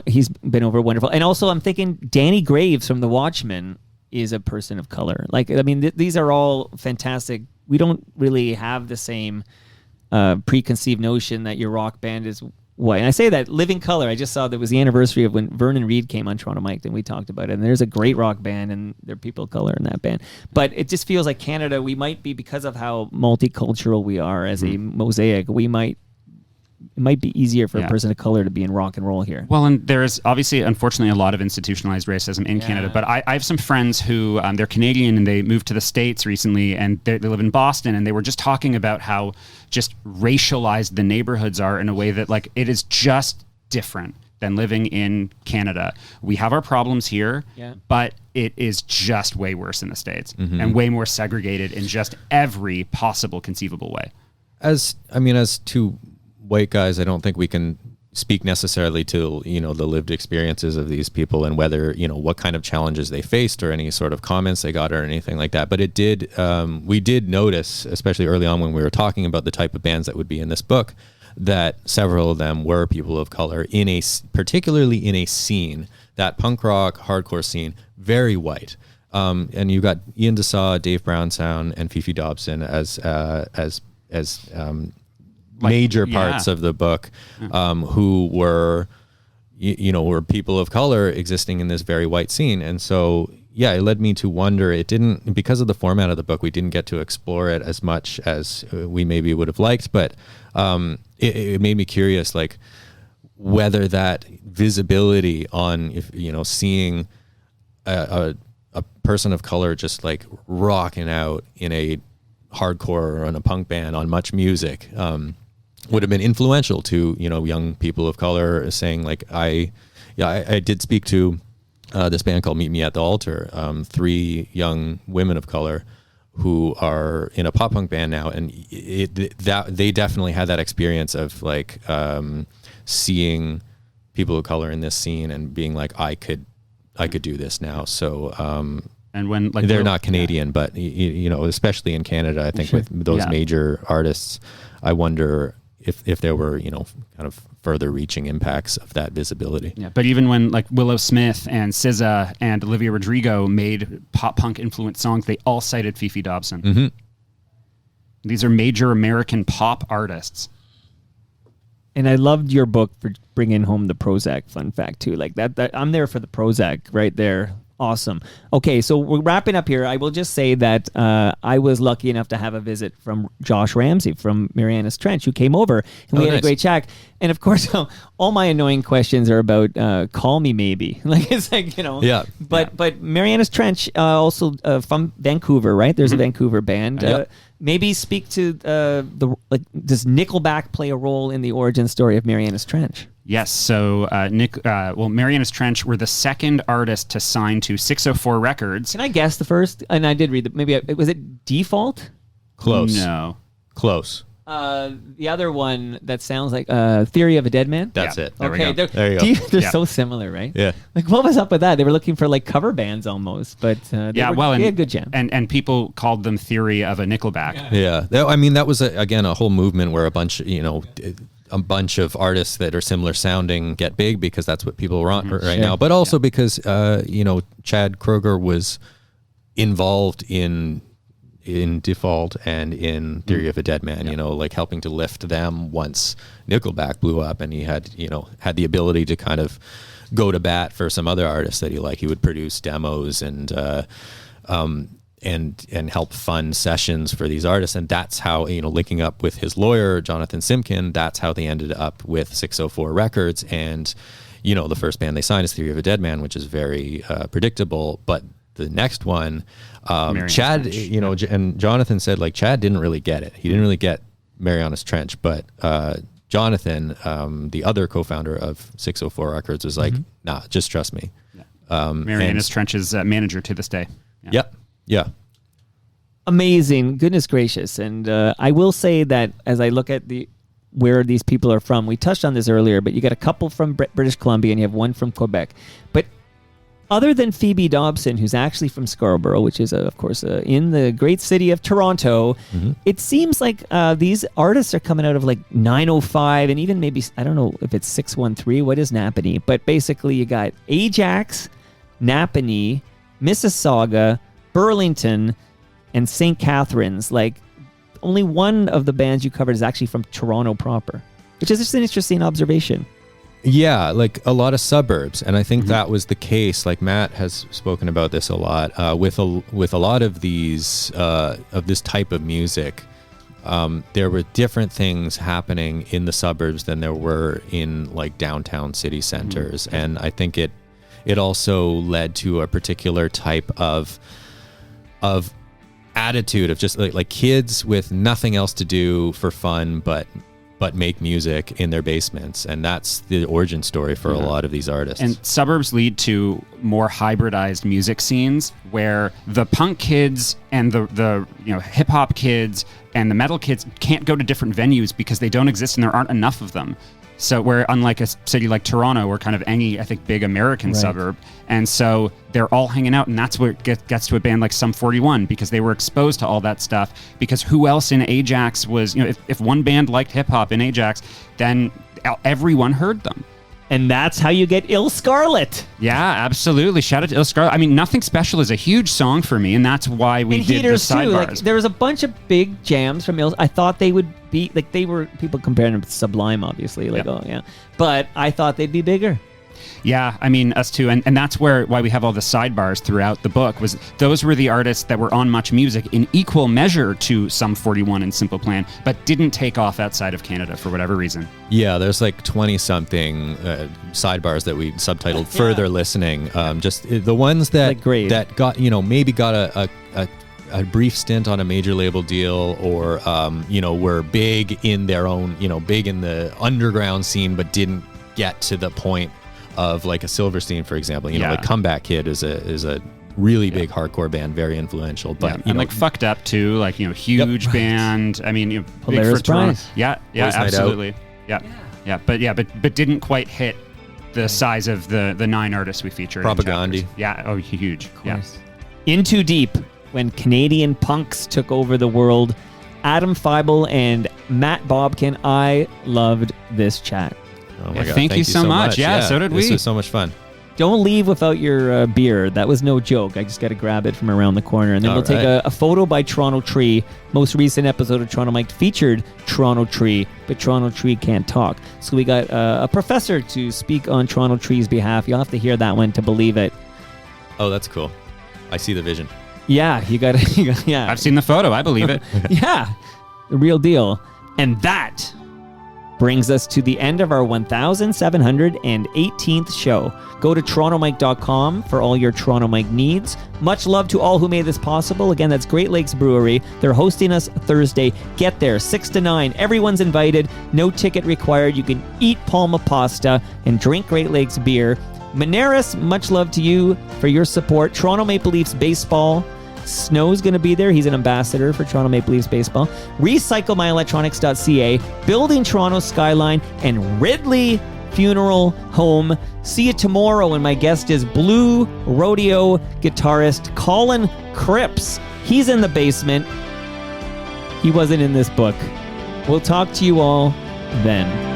he's been over wonderful, and also I'm thinking Danny Graves from The Watchmen is a person of color. These are all fantastic. We don't really have the same preconceived notion that your rock band is white. And I say that Living Color, I just saw that was the anniversary of when Vernon Reid came on Toronto Mike, and we talked about it. And there's a great rock band, and there are people of color in that band. But it just feels like Canada, we might be, because of how multicultural we are as a mosaic, it might be easier for a person of color to be in rock and roll here. Well, and there's obviously, unfortunately, a lot of institutionalized racism in Canada. But I have some friends who, they're Canadian and they moved to the States recently, and they live in Boston, and they were just talking about how just racialized the neighborhoods are in a way that it is just different than living in Canada. We have our problems here, but it is just way worse in the States and way more segregated in just every possible conceivable way. As to white guys, I don't think we can speak necessarily to, you know, the lived experiences of these people and whether, you know, what kind of challenges they faced or any sort of comments they got or anything like that. But it did, we did notice, especially early on when we were talking about the type of bands that would be in this book, that several of them were people of color particularly in a scene, that punk rock, hardcore scene, very white. And you got Ian DeSaw, Dave Brownsound, and Fefe Dobson as major parts of the book, who were, were people of color existing in this very white scene. And so, yeah, it led me to wonder, because of the format of the book, we didn't get to explore it as much as we maybe would have liked, but it made me curious, like, whether that visibility on, seeing a person of color just like rocking out in a hardcore or in a punk band on Much Music, would have been influential to, young people of color, saying like, I did speak to this band called Meet Me at the Altar, 3 young women of color who are in a pop punk band now, and they definitely had that experience of like seeing people of color in this scene and being like, I could do this now. So and when like they're not Canadian, but especially in Canada, I think with those major artists, I wonder if there were, kind of further reaching impacts of that visibility. Yeah, but even when like Willow Smith and SZA and Olivia Rodrigo made pop punk influenced songs, they all cited Fefe Dobson. Mm-hmm. These are major American pop artists. And I loved your book for bringing home the Prozac fun fact too. Like that I'm there for the Prozac right there. Awesome. Okay, so we're wrapping up here. I will just say that I was lucky enough to have a visit from Josh Ramsey from Marianas Trench, who came over, and we had a great chat. And of course, all my annoying questions are about "Call Me Maybe." Like it's like Yeah. But Marianas Trench also from Vancouver, right? There's a Vancouver band. Maybe speak to does Nickelback play a role in the origin story of Marianas Trench? Yes. So Marianas Trench were the second artist to sign to 604 Records. Can I guess the first? And I did read that. Was it Default? Close. No. Close. The other one that sounds like Theory of a Dead Man. That's it. There we go. There you go. They're so similar, right? Yeah. Like, what was up with that? They were looking for like cover bands almost, but they had good jam. And people called them Theory of a Nickelback. Yeah. That was again a whole movement where a bunch of artists that are similar sounding get big because that's what people want right now. But also because Chad Kroeger was involved in Default and in Theory of a Dead Man, like helping to lift them once Nickelback blew up, and he had the ability to kind of go to bat for some other artists that he liked. He would produce demos and help fund sessions for these artists, and that's how, linking up with his lawyer Jonathan Simkin, that's how they ended up with 604 Records. And the first band they signed is Theory of a Dead Man, which is very predictable, but the next one, Chad, Trench. And Jonathan said like Chad didn't really get it. He didn't really get Marianas Trench, but Jonathan, the other co-founder of 604 Records, was like, nah, just trust me. Marianas Trench's manager to this day. Yep. Yeah. Amazing. Goodness gracious. And I will say that as I look at where these people are from, we touched on this earlier, but you got a couple from British Columbia and you have one from Quebec. But other than Fefe Dobson, who's actually from Scarborough, which is, of course, in the great city of Toronto, it seems like these artists are coming out of like 905 and even maybe, I don't know if it's 613. What is Napanee? But basically you got Ajax, Napanee, Mississauga, Burlington, and St. Catharines. Like, only one of the bands you covered is actually from Toronto proper, which is just an interesting observation. Yeah, like a lot of suburbs, and I think that was the case. Like Matt has spoken about this a lot with a lot of these of this type of music. There were different things happening in the suburbs than there were in like downtown city centers, and I think it also led to a particular type of attitude of just like kids with nothing else to do for fun but but make music in their basements, and that's the origin story for a lot of these artists. And suburbs lead to more hybridized music scenes where the punk kids and the hip hop kids and the metal kids can't go to different venues because they don't exist and there aren't enough of them. So where unlike a city like Toronto, or kind of any, I think, big American suburb, and so they're all hanging out, and that's where it gets to a band like Sum 41, because they were exposed to all that stuff. Because who else in Ajax was, if one band liked hip hop in Ajax, then everyone heard them. And that's how you get Ill Scarlet. Yeah, absolutely. Shout out to Ill Scarlet. I mean, Nothing Special is a huge song for me, and that's why we and did Heaters the too. sidebars. Like, there was a bunch of big jams from Ill. I thought they would be like, they were, people comparing them to Sublime, obviously. Like, oh yeah, but I thought they'd be bigger. Yeah, I mean, us too. And that's why we have all the sidebars throughout the book, was those were the artists that were on Much Music in equal measure to Sum 41 and Simple Plan, but didn't take off outside of Canada for whatever reason. Yeah, there's like 20-something sidebars that we subtitled Further Listening. Just the ones that got, maybe got a brief stint on a major label deal, or, were big in their own, big in the underground scene, but didn't get to the point of like a Silverstein, for example. Like Comeback Kid is a really big hardcore band, very influential. But and like Fucked Up too, like huge band. I mean, Polaris big for Toronto. Prize. Yeah, Boys Night absolutely. But didn't quite hit the size of the 9 artists we featured. Propaganda. Yeah, huge. Yeah. In Too Deep, when Canadian punks took over the world. Adam Feibel and Matt Bobkin. I loved this chat. Oh my God. Thank you so much. Yeah, so did we. This was so much fun. Don't leave without your beer. That was no joke. I just got to grab it from around the corner. And then we'll take a photo by Toronto Tree. Most recent episode of Toronto Mike featured Toronto Tree, but Toronto Tree can't talk. So we got a professor to speak on Toronto Tree's behalf. You'll have to hear that one to believe it. Oh, that's cool. I see the vision. Yeah, you got to. Yeah. I've seen the photo. I believe it. Yeah, the real deal. And that brings us to the end of our 1718th show. Go to torontomike.com for all your Toronto Mike needs. Much love to all who made this possible. Again, that's Great Lakes Brewery. They're hosting us Thursday. Get there, 6 to 9. Everyone's invited. No ticket required. You can eat palma pasta and drink Great Lakes beer. Maneras, much love to you for your support. Toronto Maple Leafs Baseball. Snow's going to be there. He's an ambassador for Toronto Maple Leafs Baseball. RecycleMyElectronics.ca, Building Toronto Skyline, and Ridley Funeral Home. See you tomorrow, and my guest is Blue Rodeo guitarist Colin Cripps. He's in the basement. He wasn't in this book. We'll talk to you all then.